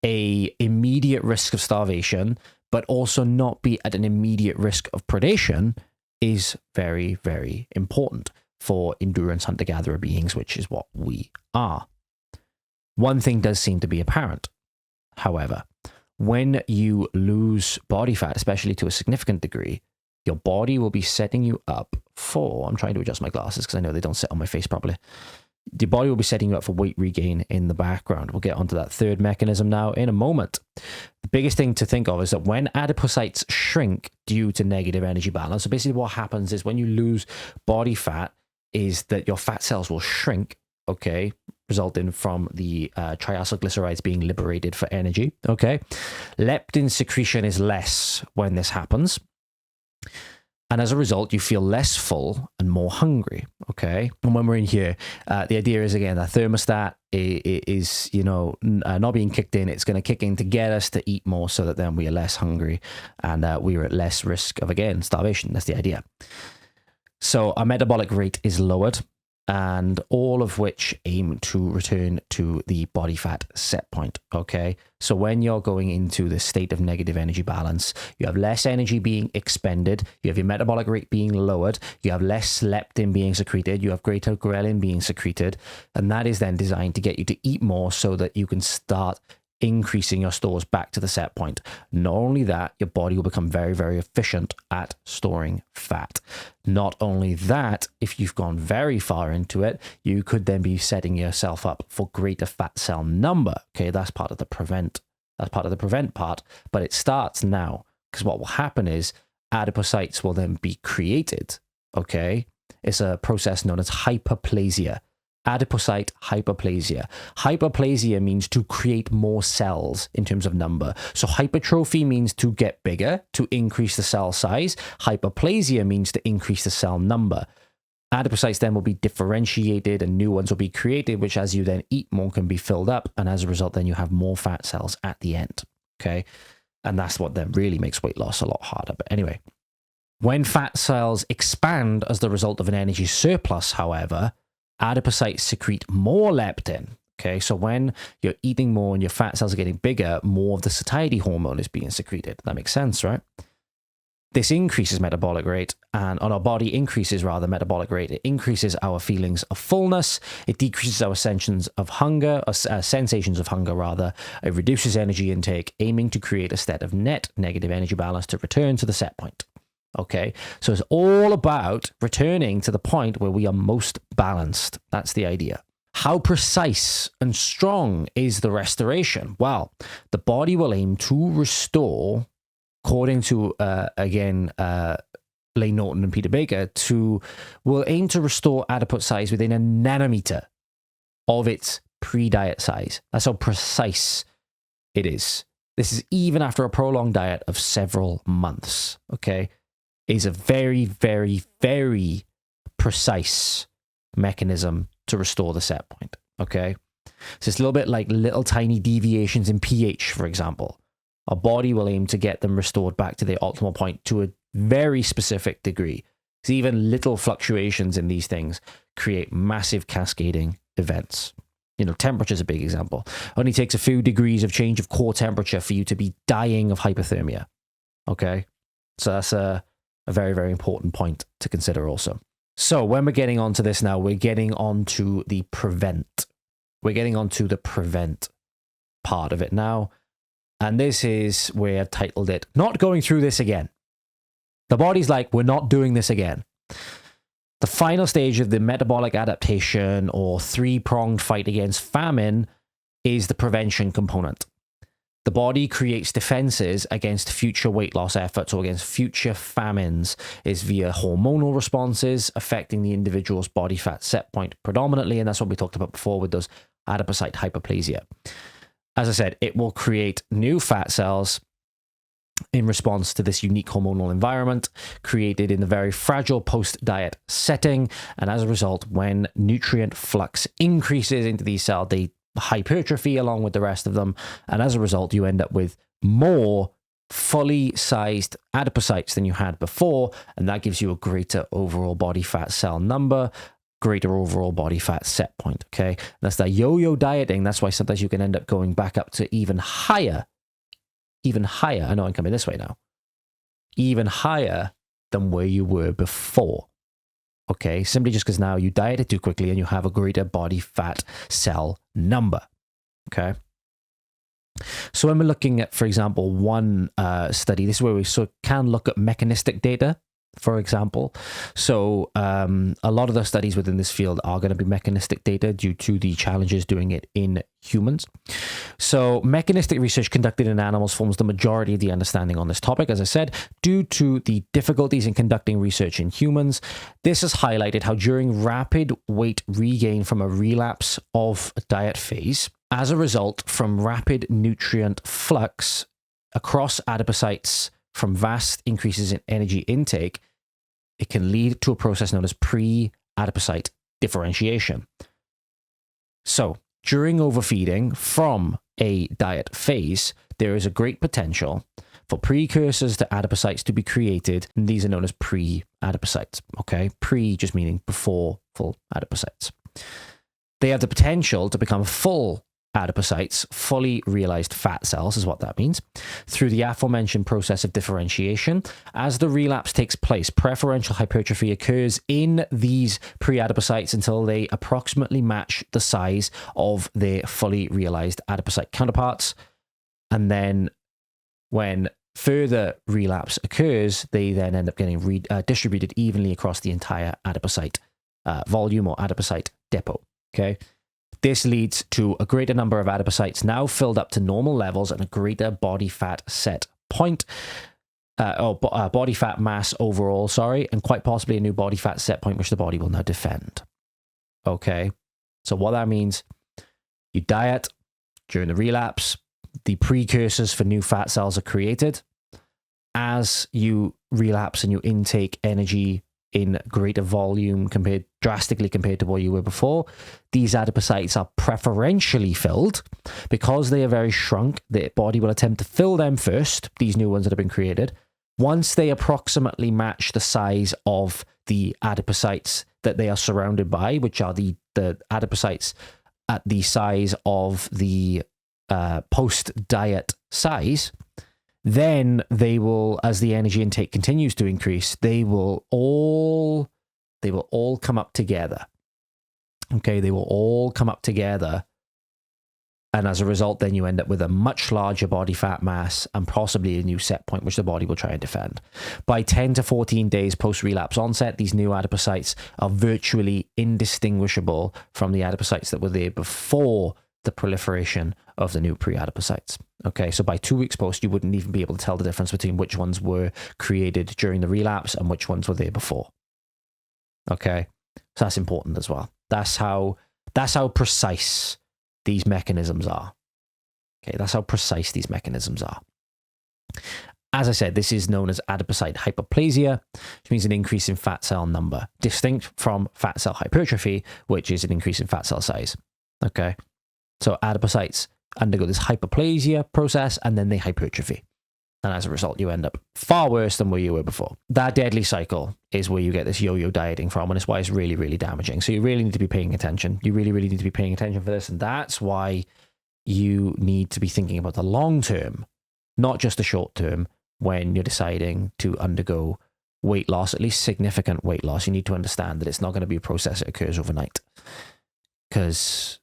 [SPEAKER 1] a immediate risk of starvation, but also not be at an immediate risk of predation, is very, very important for endurance hunter-gatherer beings, which is what we are. One thing does seem to be apparent, however. When you lose body fat, especially to a significant degree, your body will be setting you up for, I'm trying to adjust my glasses because I know they don't sit on my face properly. The body will be setting you up for weight regain in the background. We'll get onto that third mechanism now in a moment. The biggest thing to think of is that when adipocytes shrink due to negative energy balance, so basically what happens is when you lose body fat is that your fat cells will shrink, okay, resulting from the triacylglycerides being liberated for energy, okay? Leptin secretion is less when this happens. And as a result, you feel less full and more hungry, okay? And when we're in here, the idea is, again, that thermostat is, not being kicked in. It's going to kick in to get us to eat more so that then we are less hungry and we are at less risk of, again, starvation. That's the idea. So our metabolic rate is lowered, and all of which aim to return to the body fat set point, okay? So when you're going into the state of negative energy balance, you have less energy being expended, you have your metabolic rate being lowered, you have less leptin being secreted, you have greater ghrelin being secreted, and that is then designed to get you to eat more so that you can start increasing your stores back to the set point. Not only that, your body will become very, very efficient at storing fat. Not only that, if you've gone very far into it, you could then be setting yourself up for greater fat cell number. Okay, that's part of the prevent. That's part of the prevent part, but it starts now, because what will happen is adipocytes will then be created. Okay, it's a process known as hyperplasia. Adipocyte hyperplasia. Hyperplasia means to create more cells in terms of number. So hypertrophy means to get bigger, to increase the cell size. Hyperplasia means to increase the cell number. Adipocytes then will be differentiated and new ones will be created, which as you then eat more can be filled up. And as a result, then you have more fat cells at the end. Okay. And that's what then really makes weight loss a lot harder. But anyway, when fat cells expand as the result of an energy surplus, however, adipocytes secrete more leptin. Okay, so when you're eating more and your fat cells are getting bigger, more of the satiety hormone is being secreted. That makes sense, right? This increases metabolic rate, and on our body increases rather metabolic rate. It increases our feelings of fullness. It decreases our sensations of hunger, rather. It reduces energy intake, aiming to create a state of net negative energy balance to return to the set point. Okay, so it's all about returning to the point where we are most balanced. That's the idea. How precise and strong is the restoration? Well, the body will aim to restore, according to, Lane Norton and Peter Baker, will aim to restore adipose size within a nanometer of its pre-diet size. That's how precise it is. This is even after a prolonged diet of several months, okay? Is a very, very, very precise mechanism to restore the set point, okay? So it's a little bit like little tiny deviations in pH, for example. Our body will aim to get them restored back to their optimal point to a very specific degree. So even little fluctuations in these things create massive cascading events. Temperature is a big example. Only takes a few degrees of change of core temperature for you to be dying of hypothermia, okay? So that's a very, very important point to consider also. So when we're getting onto this now, we're getting onto the prevent. We're getting onto the prevent part of it now. And this is where I've titled it, Not Going Through This Again. The body's like, we're not doing this again. The final stage of the metabolic adaptation or three-pronged fight against famine is the prevention component. The body creates defenses against future weight loss efforts or against future famines is via hormonal responses affecting the individual's body fat set point predominantly. And that's what we talked about before with those adipocyte hyperplasia. As I said, it will create new fat cells in response to this unique hormonal environment created in the very fragile post-diet setting. And as a result, when nutrient flux increases into these cells, they hypertrophy along with the rest of them. And as a result, you end up with more fully sized adipocytes than you had before. And that gives you a greater overall body fat cell number, greater overall body fat set point. Okay. That's that yo-yo dieting. That's why sometimes you can end up going back up to even higher. I know I'm coming this way now, even higher than where you were before. Okay, simply just because now you dieted too quickly and you have a greater body fat cell number. Okay. So when we're looking at, for example, one study, this is where we can look at mechanistic data, for example. So a lot of the studies within this field are going to be mechanistic data due to the challenges doing it in humans. So mechanistic research conducted in animals forms the majority of the understanding on this topic. As I said, due to the difficulties in conducting research in humans, this has highlighted how during rapid weight regain from a relapse of a diet phase, as a result from rapid nutrient flux across adipocytes from vast increases in energy intake, it can lead to a process known as pre-adipocyte differentiation. So during overfeeding from a diet phase, there is a great potential for precursors to adipocytes to be created, and these are known as pre-adipocytes. Okay, pre just meaning before full adipocytes. They have the potential to become full adipocytes, fully realized fat cells is what that means, through the aforementioned process of differentiation. As the relapse takes place, preferential hypertrophy occurs in these pre-adipocytes until they approximately match the size of their fully realized adipocyte counterparts. And then when further relapse occurs, they then end up getting distributed evenly across the entire adipocyte volume or adipocyte depot. Okay. This leads to a greater number of adipocytes now filled up to normal levels and a greater body fat set point, body fat mass overall, and quite possibly a new body fat set point, which the body will now defend. Okay, so what that means, you diet during the relapse, the precursors for new fat cells are created. As you relapse and you intake energy in greater volume drastically compared to what you were before, these adipocytes are preferentially filled because they are very shrunk. The body will attempt to fill them first, these new ones that have been created. Once they approximately match the size of the adipocytes that they are surrounded by, which are the adipocytes at the size of the post-diet size, then they will, as the energy intake continues to increase, they will all come up together. Okay, they will all come up together. And as a result, then you end up with a much larger body fat mass and possibly a new set point, which the body will try and defend. By 10 to 14 days post-relapse onset, these new adipocytes are virtually indistinguishable from the adipocytes that were there before the proliferation of the new pre-adipocytes. Okay, so by 2 weeks post, you wouldn't even be able to tell the difference between which ones were created during the relapse and which ones were there before. Okay, so that's important as well. That's how precise these mechanisms are. Okay, that's how precise these mechanisms are. As I said, this is known as adipocyte hyperplasia, which means an increase in fat cell number, distinct from fat cell hypertrophy, which is an increase in fat cell size. Okay, so adipocytes undergo this hyperplasia process and then they hypertrophy. And as a result, you end up far worse than where you were before. That deadly cycle is where you get this yo-yo dieting from, and it's why it's really, really damaging. So you really need to be paying attention. You really, really need to be paying attention for this. And that's why you need to be thinking about the long term, not just the short term, when you're deciding to undergo weight loss, at least significant weight loss. You need to understand that it's not going to be a process that occurs overnight, because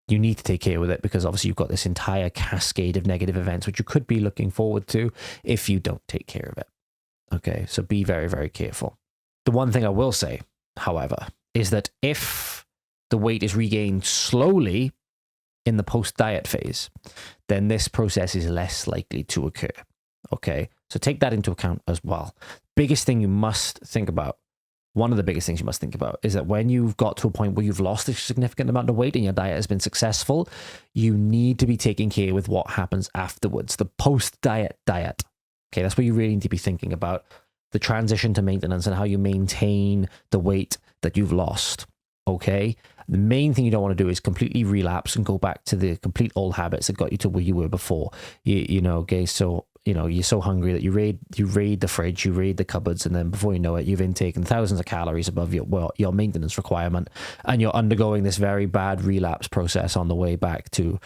[SPEAKER 1] you need to take care with it, because obviously you've got this entire cascade of negative events, which you could be looking forward to if you don't take care of it. Okay, so be very, very careful. The one thing I will say, however, is that if the weight is regained slowly in the post-diet phase, then this process is less likely to occur. Okay, so take that into account as well. Biggest thing you must think about, one of the biggest things you must think about, is that when you've got to a point where you've lost a significant amount of weight and your diet has been successful, you need to be taking care with what happens afterwards, the post-diet diet. Okay, that's what you really need to be thinking about, the transition to maintenance and how you maintain the weight that you've lost. Okay, the main thing you don't want to do is completely relapse and go back to the complete old habits that got you to where you were before. You know, okay, so you're so hungry that you raid the fridge, you raid the cupboards, and then before you know it, you've intaken thousands of calories above your maintenance requirement, and you're undergoing this very bad relapse process on the way back to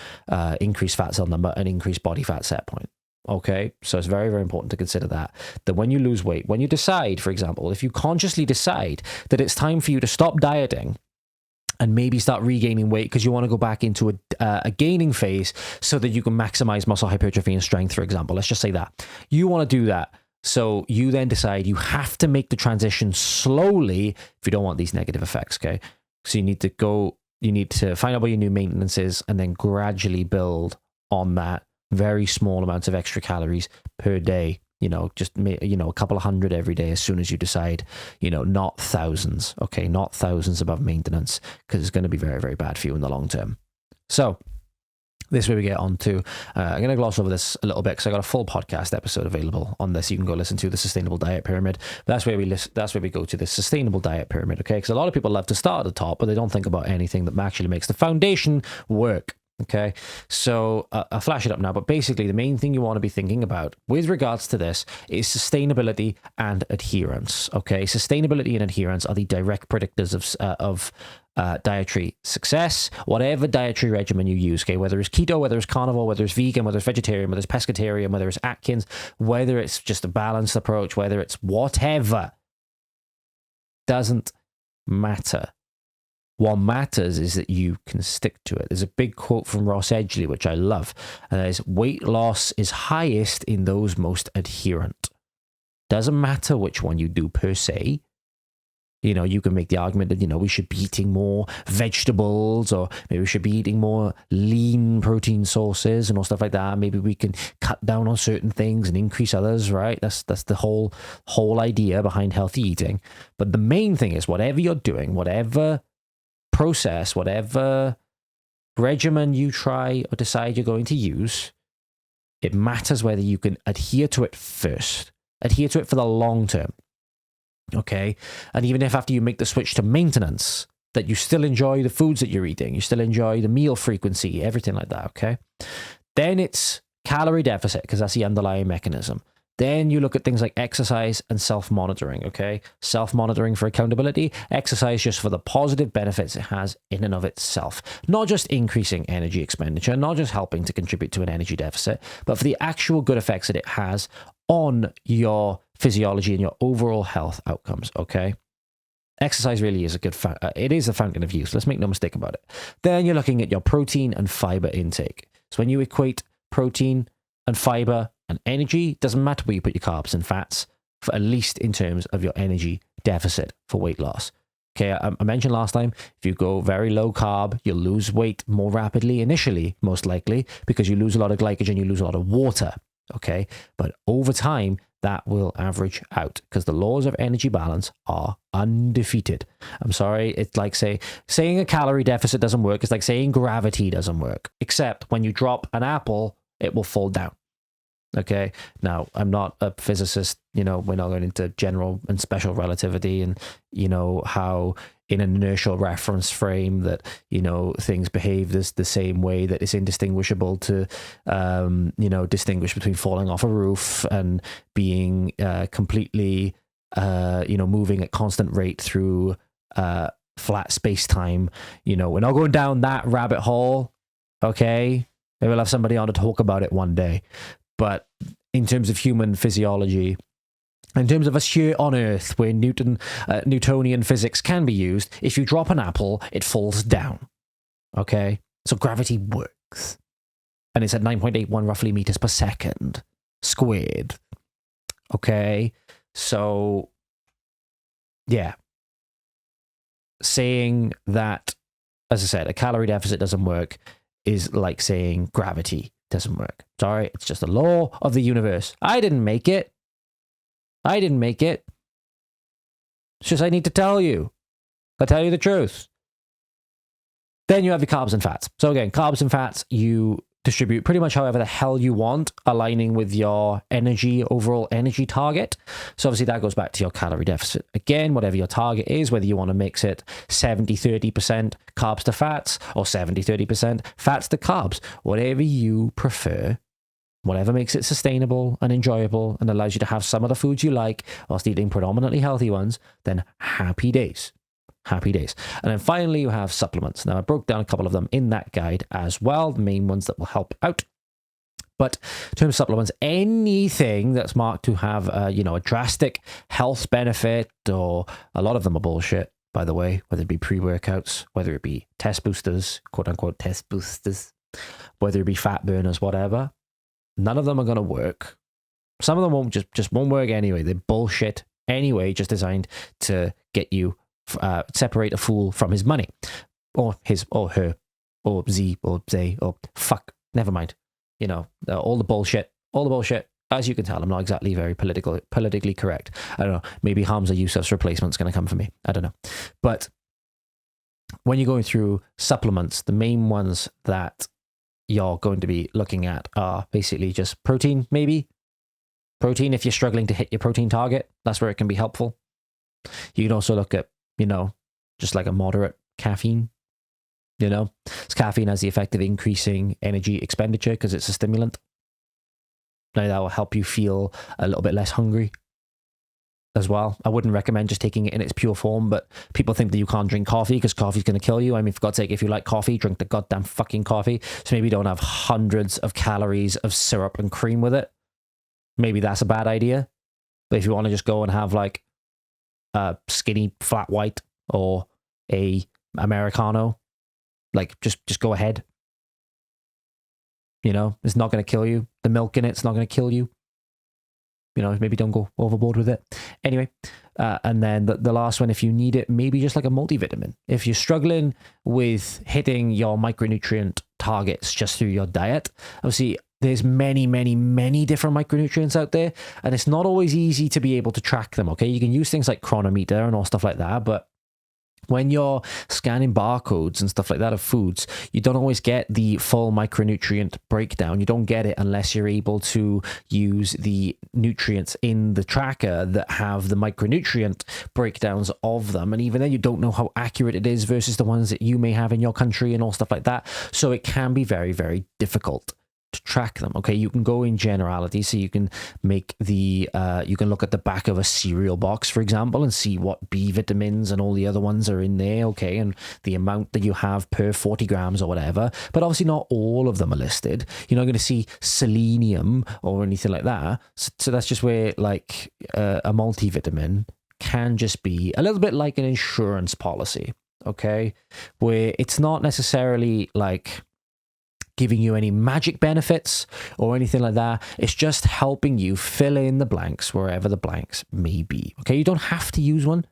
[SPEAKER 1] increased fat cell number and increased body fat set point. Okay, so it's very, very important to consider that when you lose weight, when you decide, for example, if you consciously decide that it's time for you to stop dieting and maybe start regaining weight because you want to go back into a gaining phase so that you can maximize muscle hypertrophy and strength, for example. Let's just say that. You want to do that. So you then decide you have to make the transition slowly if you don't want these negative effects, okay? So you need to find out what your new maintenance is and then gradually build on that very small amounts of extra calories per day. Just a couple of hundred every day as soon as you decide, not thousands, okay, not thousands above maintenance, because it's going to be very, very bad for you in the long term. So this is where we get on to, I'm going to gloss over this a little bit because I got a full podcast episode available on this. You can go listen to the Sustainable Diet Pyramid. That's where we go to the Sustainable Diet Pyramid, okay? Because a lot of people love to start at the top, but they don't think about anything that actually makes the foundation work. Okay, so I'll flash it up now, but basically the main thing you want to be thinking about with regards to this is sustainability and adherence. Okay, sustainability and adherence are the direct predictors of dietary success, whatever dietary regimen you use, okay, whether it's keto, whether it's carnivore, whether it's vegan, whether it's vegetarian, whether it's pescatarian, whether it's Atkins, whether it's just a balanced approach, whether it's whatever, doesn't matter. What matters is that you can stick to it. There's a big quote from Ross Edgley, which I love, and that is, weight loss is highest in those most adherent. Doesn't matter which one you do per se. You can make the argument that, we should be eating more vegetables, or maybe we should be eating more lean protein sources and all stuff like that. Maybe we can cut down on certain things and increase others, right? That's the whole idea behind healthy eating. But the main thing is, whatever you're doing, whatever process, whatever regimen you try or decide you're going to use, it matters whether you can adhere to it first, adhere to it for the long term. Okay, and even if after you make the switch to maintenance, that you still enjoy the foods that you're eating, you still enjoy the meal frequency, everything like that, okay? Then it's calorie deficit, because that's the underlying mechanism. Then you look at things like exercise and self-monitoring, okay? Self-monitoring for accountability, exercise just for the positive benefits it has in and of itself. Not just increasing energy expenditure, not just helping to contribute to an energy deficit, but for the actual good effects that it has on your physiology and your overall health outcomes, okay? Exercise really is it is a fountain of youth. Let's make no mistake about it. Then you're looking at your protein and fiber intake. So when you equate protein and fiber and energy, doesn't matter where you put your carbs and fats, for at least in terms of your energy deficit for weight loss. Okay, I mentioned last time, if you go very low carb, you'll lose weight more rapidly initially, most likely, because you lose a lot of glycogen, you lose a lot of water. Okay, but over time, that will average out because the laws of energy balance are undefeated. I'm sorry, it's like saying a calorie deficit doesn't work. It's like saying gravity doesn't work, except when you drop an apple, it will fall down. Okay, now I'm not a physicist, we're not going into general and special relativity and, how in an inertial reference frame that, things behave the same way, that it's indistinguishable to, distinguish between falling off a roof and being completely, moving at constant rate through flat space-time. We're not going down that rabbit hole, okay? Maybe we'll have somebody on to talk about it one day. But in terms of human physiology, in terms of us here on Earth, where Newtonian physics can be used, if you drop an apple, it falls down. Okay? So gravity works. And it's at 9.81 roughly meters per second squared. Okay? So, yeah. Saying that, as I said, a calorie deficit doesn't work is like saying gravity doesn't work. Sorry, it's just a law of the universe. I didn't make it. It's just I need to tell you. I tell you the truth. Then you have your carbs and fats. So again, carbs and fats, you distribute pretty much however the hell you want, aligning with your overall energy target. So obviously that goes back to your calorie deficit. Again, whatever your target is, whether you want to mix it 70-30% carbs to fats or 70-30% fats to carbs, whatever you prefer, whatever makes it sustainable and enjoyable and allows you to have some of the foods you like whilst eating predominantly healthy ones, then happy days. Happy days. And then finally, you have supplements. Now, I broke down a couple of them in that guide as well, the main ones that will help out. But in terms of supplements, anything that's marked to have, a drastic health benefit, or a lot of them are bullshit, by the way, whether it be pre-workouts, whether it be test boosters, quote unquote test boosters, whether it be fat burners, whatever, none of them are going to work. Some of them won't just won't work anyway. They're bullshit anyway, just designed to get you separate a fool from his money, or his, or her, or Z, or they, or fuck, never mind. All the bullshit. As you can tell, I'm not exactly very politically correct. I don't know. Maybe Hamza Yousaf's replacement's going to come for me. I don't know. But when you're going through supplements, the main ones that you're going to be looking at are basically just protein, maybe. Protein, if you're struggling to hit your protein target, that's where it can be helpful. You can also look at, just like a moderate caffeine. Caffeine has the effect of increasing energy expenditure because it's a stimulant. Now that will help you feel a little bit less hungry as well. I wouldn't recommend just taking it in its pure form, but people think that you can't drink coffee because coffee's going to kill you. I mean, for God's sake, if you like coffee, drink the goddamn fucking coffee. So maybe don't have hundreds of calories of syrup and cream with it. Maybe that's a bad idea. But if you want to just go and have like a skinny flat white or a Americano, like just go ahead. It's not going to kill you. The milk in it's not going to kill you. Maybe don't go overboard with it. Anyway, and then the last one, if you need it, maybe just like a multivitamin. If you're struggling with hitting your micronutrient targets just through your diet, obviously there's many, many, many different micronutrients out there, and it's not always easy to be able to track them, okay? You can use things like Chronometer and all stuff like that, but when you're scanning barcodes and stuff like that of foods, you don't always get the full micronutrient breakdown. You don't get it unless you're able to use the nutrients in the tracker that have the micronutrient breakdowns of them. And even then, you don't know how accurate it is versus the ones that you may have in your country and all stuff like that. So it can be very, very difficult to track them. Okay, you can go in generality, so you can make the you can look at the back of a cereal box, for example, and see what B vitamins and all the other ones are in there, okay, and the amount that you have per 40 grams or whatever. But obviously not all of them are listed. You're not going to see selenium or anything like that. So that's just where like a multivitamin can just be a little bit like an insurance policy, okay, where it's not necessarily like giving you any magic benefits or anything like that. It's just helping you fill in the blanks wherever the blanks may be. Okay, you don't have to use one,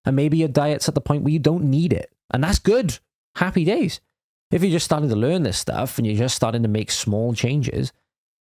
[SPEAKER 1] and maybe your diet's at the point where you don't need it, and that's good. Happy days. If you're just starting to learn this stuff and you're just starting to make small changes,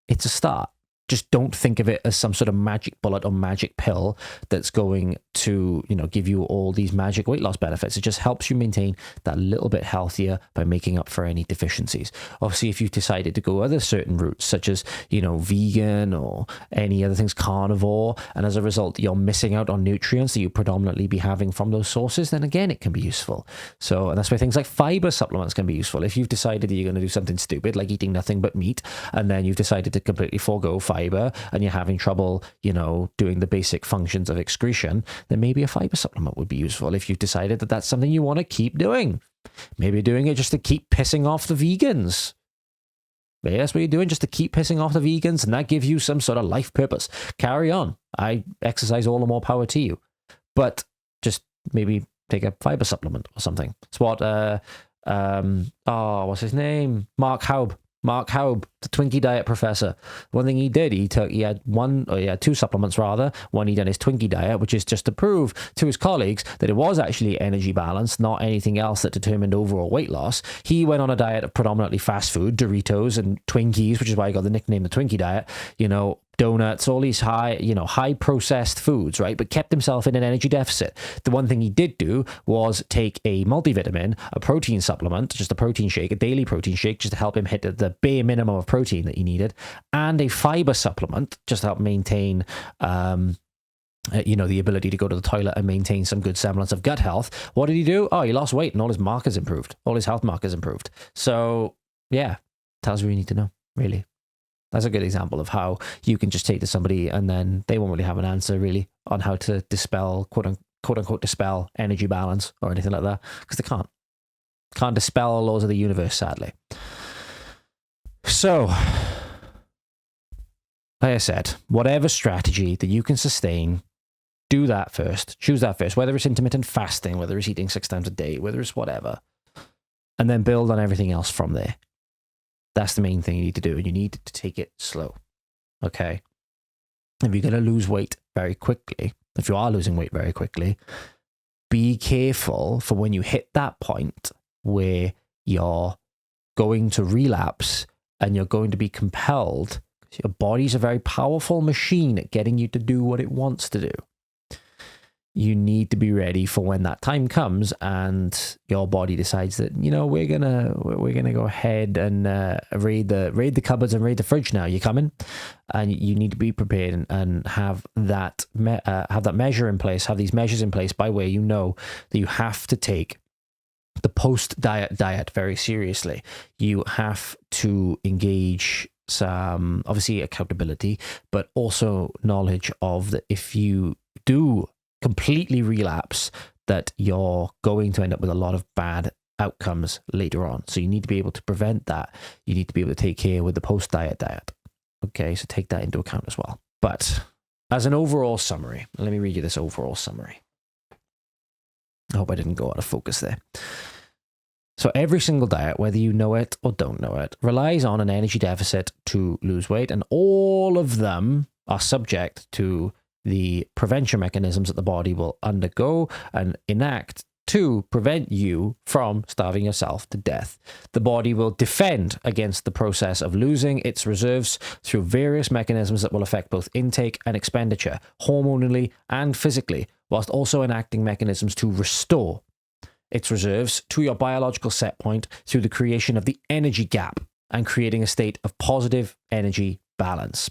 [SPEAKER 1] it's a start. Just don't think of it as some sort of magic bullet or magic pill that's going to, give you all these magic weight loss benefits. It just helps you maintain that little bit healthier by making up for any deficiencies. Obviously, if you've decided to go other certain routes, such as, vegan or any other things, carnivore, and as a result, you're missing out on nutrients that you predominantly be having from those sources, then again, it can be useful. So, and that's why things like fiber supplements can be useful. If you've decided that you're going to do something stupid, like eating nothing but meat, and then you've decided to completely forego fiber, and you're having trouble, doing the basic functions of excretion, then maybe a fiber supplement would be useful if you've decided that that's something you want to keep doing. Maybe you're doing it just to keep pissing off the vegans. Maybe that's what you're doing, just to keep pissing off the vegans, and that gives you some sort of life purpose. Carry on. I exercise all the more power to you. But just maybe take a fiber supplement or something. It's what, what's his name? Mark Haub The Twinkie diet professor. One thing he did, he had two supplements rather. One, he done his Twinkie diet, which is just to prove to his colleagues that it was actually energy balance, not anything else that determined overall weight loss. He went on a diet of predominantly fast food, Doritos and Twinkies, which is why he got the nickname the Twinkie diet. Donuts, all these high processed foods, right? But kept himself in an energy deficit. The one thing he did do was take a multivitamin, a protein supplement, just a protein shake, a daily protein shake, just to help him hit the bare minimum of protein that he needed, and a fiber supplement, just to help maintain, the ability to go to the toilet and maintain some good semblance of gut health. What did he do? Oh, he lost weight and all his markers improved. All his health markers improved. So, yeah, tells you what you need to know, really. That's a good example of how you can just take to somebody and then they won't really have an answer really on how to dispel, quote unquote, dispel energy balance or anything like that, because they can't. Can't dispel all laws of the universe, sadly. So, like I said, whatever strategy that you can sustain, do that first. Choose that first, whether it's intermittent fasting, whether it's eating 6 times a day, whether it's whatever, and then build on everything else from there. That's the main thing you need to do, and you need to take it slow, okay? If you're going to lose weight very quickly, if you are losing weight very quickly, be careful for when you hit that point where you're going to relapse and you're going to be compelled. Your body's a very powerful machine at getting you to do what it wants to do. You need to be ready for when that time comes and your body decides that, we're gonna go ahead and raid the cupboards and raid the fridge now. You coming? And you need to be prepared and have that measure in place, have these measures in place by where you know that you have to take the post-diet very seriously. You have to engage some, obviously, accountability, but also knowledge of that if you do completely relapse, that you're going to end up with a lot of bad outcomes later on. So you need to be able to prevent that. You need to be able to take care with the post-diet diet. Okay, so take that into account as well. But as an overall summary, let me read you this overall summary. I hope I didn't go out of focus there. So every single diet, whether you know it or don't know it, relies on an energy deficit to lose weight, and all of them are subject to the prevention mechanisms that the body will undergo and enact to prevent you from starving yourself to death. The body will defend against the process of losing its reserves through various mechanisms that will affect both intake and expenditure, hormonally and physically, whilst also enacting mechanisms to restore its reserves to your biological set point through the creation of the energy gap and creating a state of positive energy balance.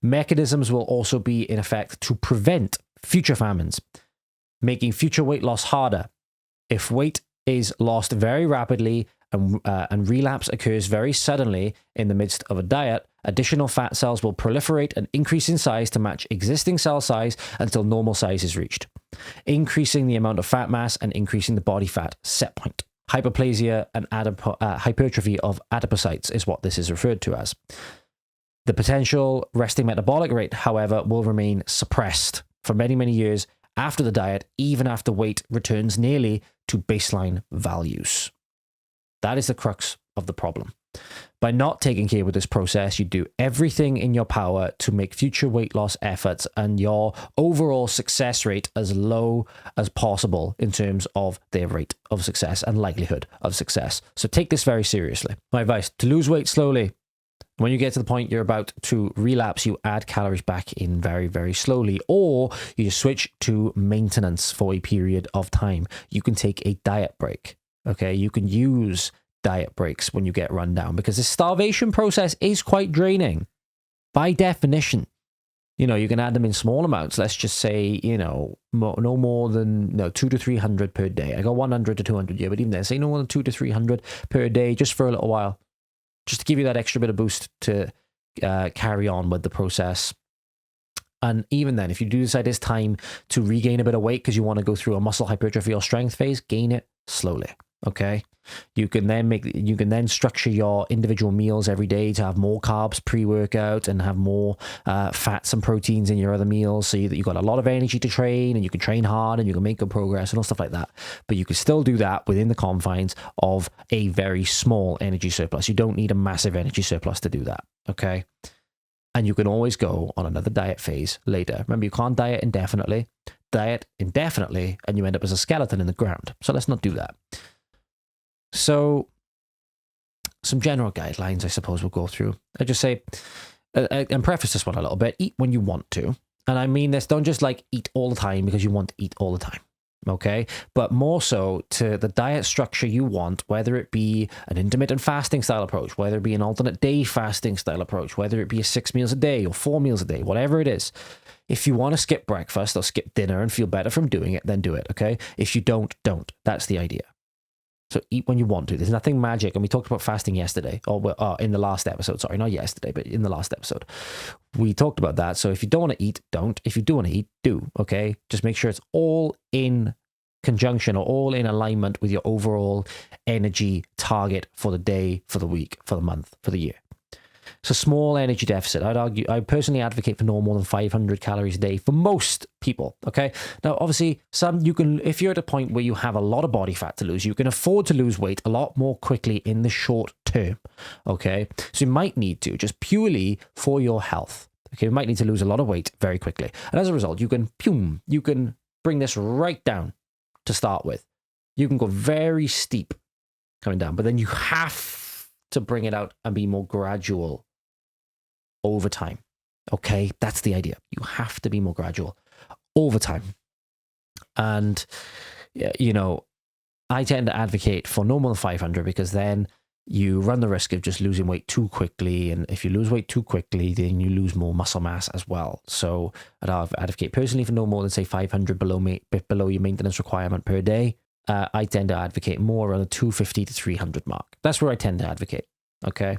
[SPEAKER 1] Mechanisms will also be in effect to prevent future famines, making future weight loss harder. If weight is lost very rapidly and relapse occurs very suddenly in the midst of a diet, additional fat cells will proliferate and increase in size to match existing cell size until normal size is reached, increasing the amount of fat mass and increasing the body fat set point. Hyperplasia and hypertrophy of adipocytes is what this is referred to as. The potential resting metabolic rate, however, will remain suppressed for many, many years after the diet, even after weight returns nearly to baseline values. That is the crux of the problem. By not taking care with this process, you do everything in your power to make future weight loss efforts and your overall success rate as low as possible in terms of their rate of success and likelihood of success. So take this very seriously. My advice: to lose weight slowly. When you get to the point you're about to relapse, you add calories back in very, very slowly, or you switch to maintenance for a period of time. You can take a diet break. Okay, you can use diet breaks when you get run down, because the starvation process is quite draining by definition. You can add them in small amounts. Let's just say, no more than 200 to 300 per day. I got 100 to 200 here, but even then, say no more than 200 to 300 per day, just for a little while, just to give you that extra bit of boost to carry on with the process. And even then, if you do decide it's time to regain a bit of weight because you want to go through a muscle hypertrophy or strength phase, gain it slowly. Okay. You can then structure your individual meals every day to have more carbs pre-workout and have more fats and proteins in your other meals, so that you've got a lot of energy to train, and you can train hard and you can make good progress and all stuff like that. But you can still do that within the confines of a very small energy surplus. You don't need a massive energy surplus to do that. Okay. And you can always go on another diet phase later. Remember, you can't diet indefinitely, and you end up as a skeleton in the ground. So let's not do that. So some general guidelines, I suppose, we'll go through. I just say, and preface this one a little bit, eat when you want to. And I mean this, don't just like eat all the time because you want to eat all the time. Okay. But more so to the diet structure you want, whether it be an intermittent fasting style approach, whether it be an alternate day fasting style approach, whether it be a 6 meals a day or 4 meals a day, whatever it is. If you want to skip breakfast or skip dinner and feel better from doing it, then do it. Okay. If you don't. That's the idea. So eat when you want to. There's nothing magic. And we talked about fasting yesterday, or in the last episode. Sorry, not yesterday, but in the last episode. We talked about that. So if you don't want to eat, don't. If you do want to eat, do. Okay? Just make sure it's all in conjunction or all in alignment with your overall energy target for the day, for the week, for the month, for the year. So small energy deficit. I personally advocate for no more than 500 calories a day for most people. Okay. Now, obviously, if you're at a point where you have a lot of body fat to lose, you can afford to lose weight a lot more quickly in the short term. Okay. So you might need to, just purely for your health. Okay. You might need to lose a lot of weight very quickly. And as a result, you can bring this right down to start with. You can go very steep coming down, but then you have to bring it out and be more gradual over time. Okay, that's the idea. You have to be more gradual over time. And, I tend to advocate for no more than 500 because then you run the risk of just losing weight too quickly. And if you lose weight too quickly, then you lose more muscle mass as well. So I'd advocate personally for no more than, say, 500 below your maintenance requirement per day. I tend to advocate more around the 250 to 300 mark. That's where I tend to advocate. Okay.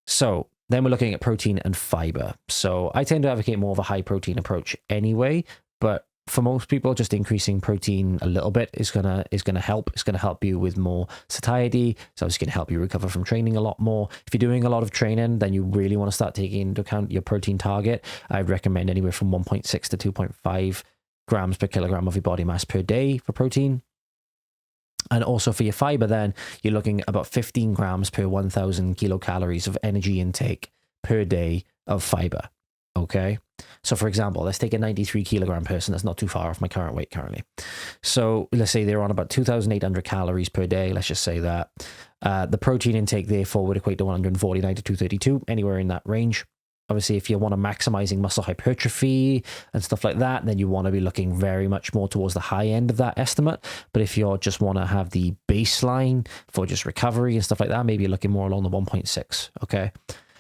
[SPEAKER 1] So then we're looking at protein and fiber. So I tend to advocate more of a high protein approach anyway, but for most people, just increasing protein a little bit is gonna help. It's gonna help you with more satiety. So it's gonna help you recover from training a lot more. If you're doing a lot of training, then you really want to start taking into account your protein target. I'd recommend anywhere from 1.6 to 2.5 grams per kilogram of your body mass per day for protein. And also for your fiber, then you're looking at about 15 grams per 1,000 kilocalories of energy intake per day of fiber. Okay. So for example, let's take a 93 kilogram person that's not too far off my current weight currently. So let's say they're on about 2,800 calories per day. Let's just say that. The protein intake therefore would equate to 149 to 232, anywhere in that range. Obviously, if you want to maximizing muscle hypertrophy and stuff like that, then you want to be looking very much more towards the high end of that estimate. But if you just want to have the baseline for just recovery and stuff like that, maybe you're looking more along the 1.6. Okay.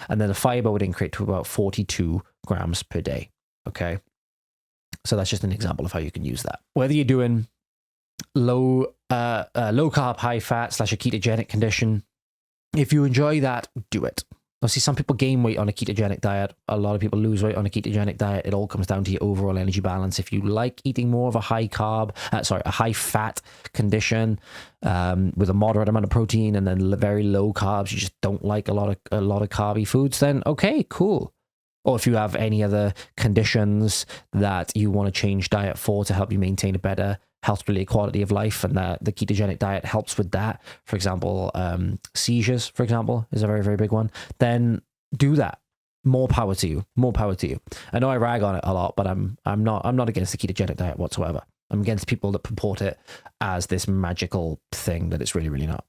[SPEAKER 1] And then the fiber would increase to about 42 grams per day. Okay. So that's just an example of how you can use that. Whether you're doing low carb, high fat / a ketogenic condition, if you enjoy that, do it. Obviously, some people gain weight on a ketogenic diet. A lot of people lose weight on a ketogenic diet. It all comes down to your overall energy balance. If you like eating more of a a high fat condition with a moderate amount of protein and then very low carbs, you just don't like a lot of carby foods, then okay, cool. Or if you have any other conditions that you want to change diet for to help you maintain a better health-related quality of life, and the ketogenic diet helps with that. For example, seizures, for example, is a very, very big one. Then do that. More power to you. More power to you. I know I rag on it a lot, but I'm not against the ketogenic diet whatsoever. I'm against people that purport it as this magical thing that it's really, really not.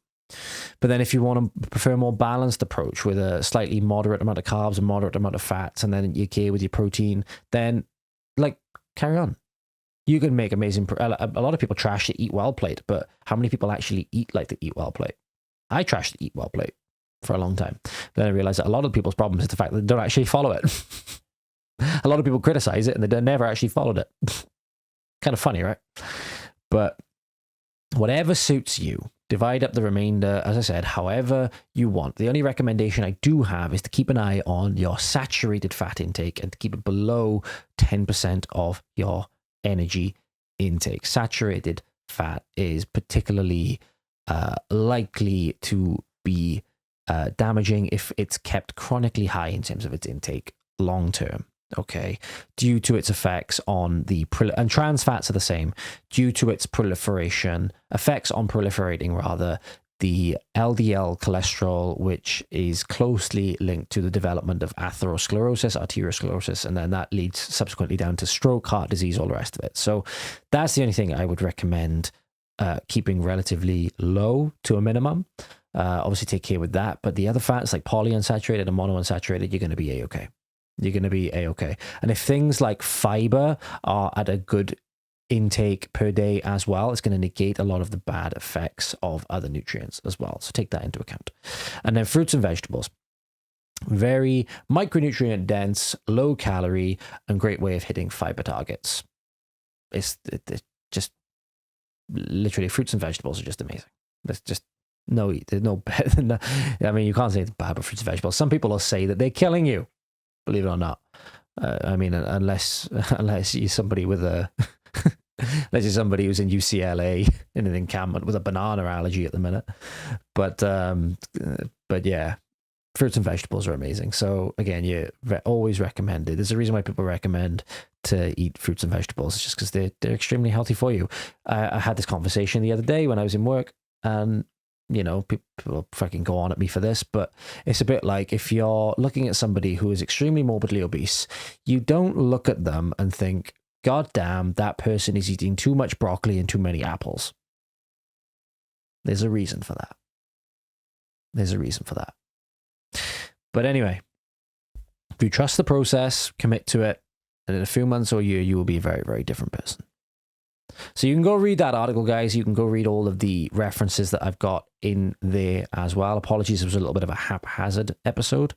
[SPEAKER 1] But then if you want to prefer a more balanced approach with a slightly moderate amount of carbs and moderate amount of fats, and then you're okay with your protein, then carry on. You can make amazing. A lot of people trash the eat well plate, but how many people actually eat like the eat well plate? I trashed the eat well plate for a long time. Then I realized that a lot of people's problems is the fact that they don't actually follow it. A lot of people criticize it and they never actually followed it. Kind of funny, right? But whatever suits you, divide up the remainder, as I said, however you want. The only recommendation I do have is to keep an eye on your saturated fat intake and to keep it below 10% of your energy intake. Saturated fat is particularly likely to be damaging if it's kept chronically high in terms of its intake long term. Okay, due to its effects on the and trans fats are the same, due to its effects on proliferating rather the LDL cholesterol, which is closely linked to the development of atherosclerosis, arteriosclerosis, and then that leads subsequently down to stroke, heart disease, all the rest of it. So that's the only thing I would recommend keeping relatively low to a minimum. Obviously take care with that, but the other fats like polyunsaturated and monounsaturated, you're going to be a-okay. You're going to be a-okay. And if things like fiber are at a good intake per day as well, it's going to negate a lot of the bad effects of other nutrients as well. So take that into account. And then fruits and vegetables. Very micronutrient dense, low calorie, and great way of hitting fiber targets. It's just literally fruits and vegetables are just amazing. There's just there's no better than that. I mean, you can't say it's bad with fruits and vegetables. Some people will say that they're killing you. Believe it or not. I mean, unless you're somebody with a, unless you're somebody who's in UCLA in an encampment with a banana allergy at the minute. But yeah, fruits and vegetables are amazing. So again, you're always recommended. There's a reason why people recommend to eat fruits and vegetables. It's just because they're extremely healthy for you. I had this conversation the other day when I was in work, and people fucking go on at me for this, but it's a bit like if you're looking at somebody who is extremely morbidly obese, you don't look at them and think, God damn, that person is eating too much broccoli and too many apples. There's a reason for that. But anyway, if you trust the process, commit to it, and in a few months or a year, you will be a very, very different person. So you can go read that article, guys. You can go read all of the references that I've got in there as well. Apologies, it was a little bit of a haphazard episode.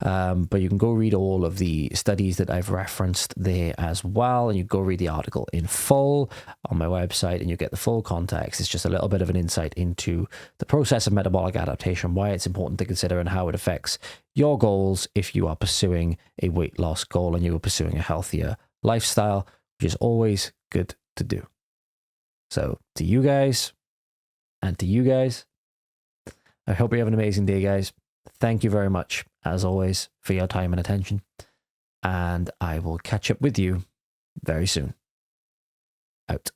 [SPEAKER 1] But you can go read all of the studies that I've referenced there as well. And you go read the article in full on my website and you get the full context. It's just a little bit of an insight into the process of metabolic adaptation, why it's important to consider and how it affects your goals if you are pursuing a weight loss goal and you are pursuing a healthier lifestyle, which is always good to do. So to you guys and to you guys, I hope you have an amazing day, guys. Thank you very much, as always, for your time and attention. And I will catch up with you very soon. Out.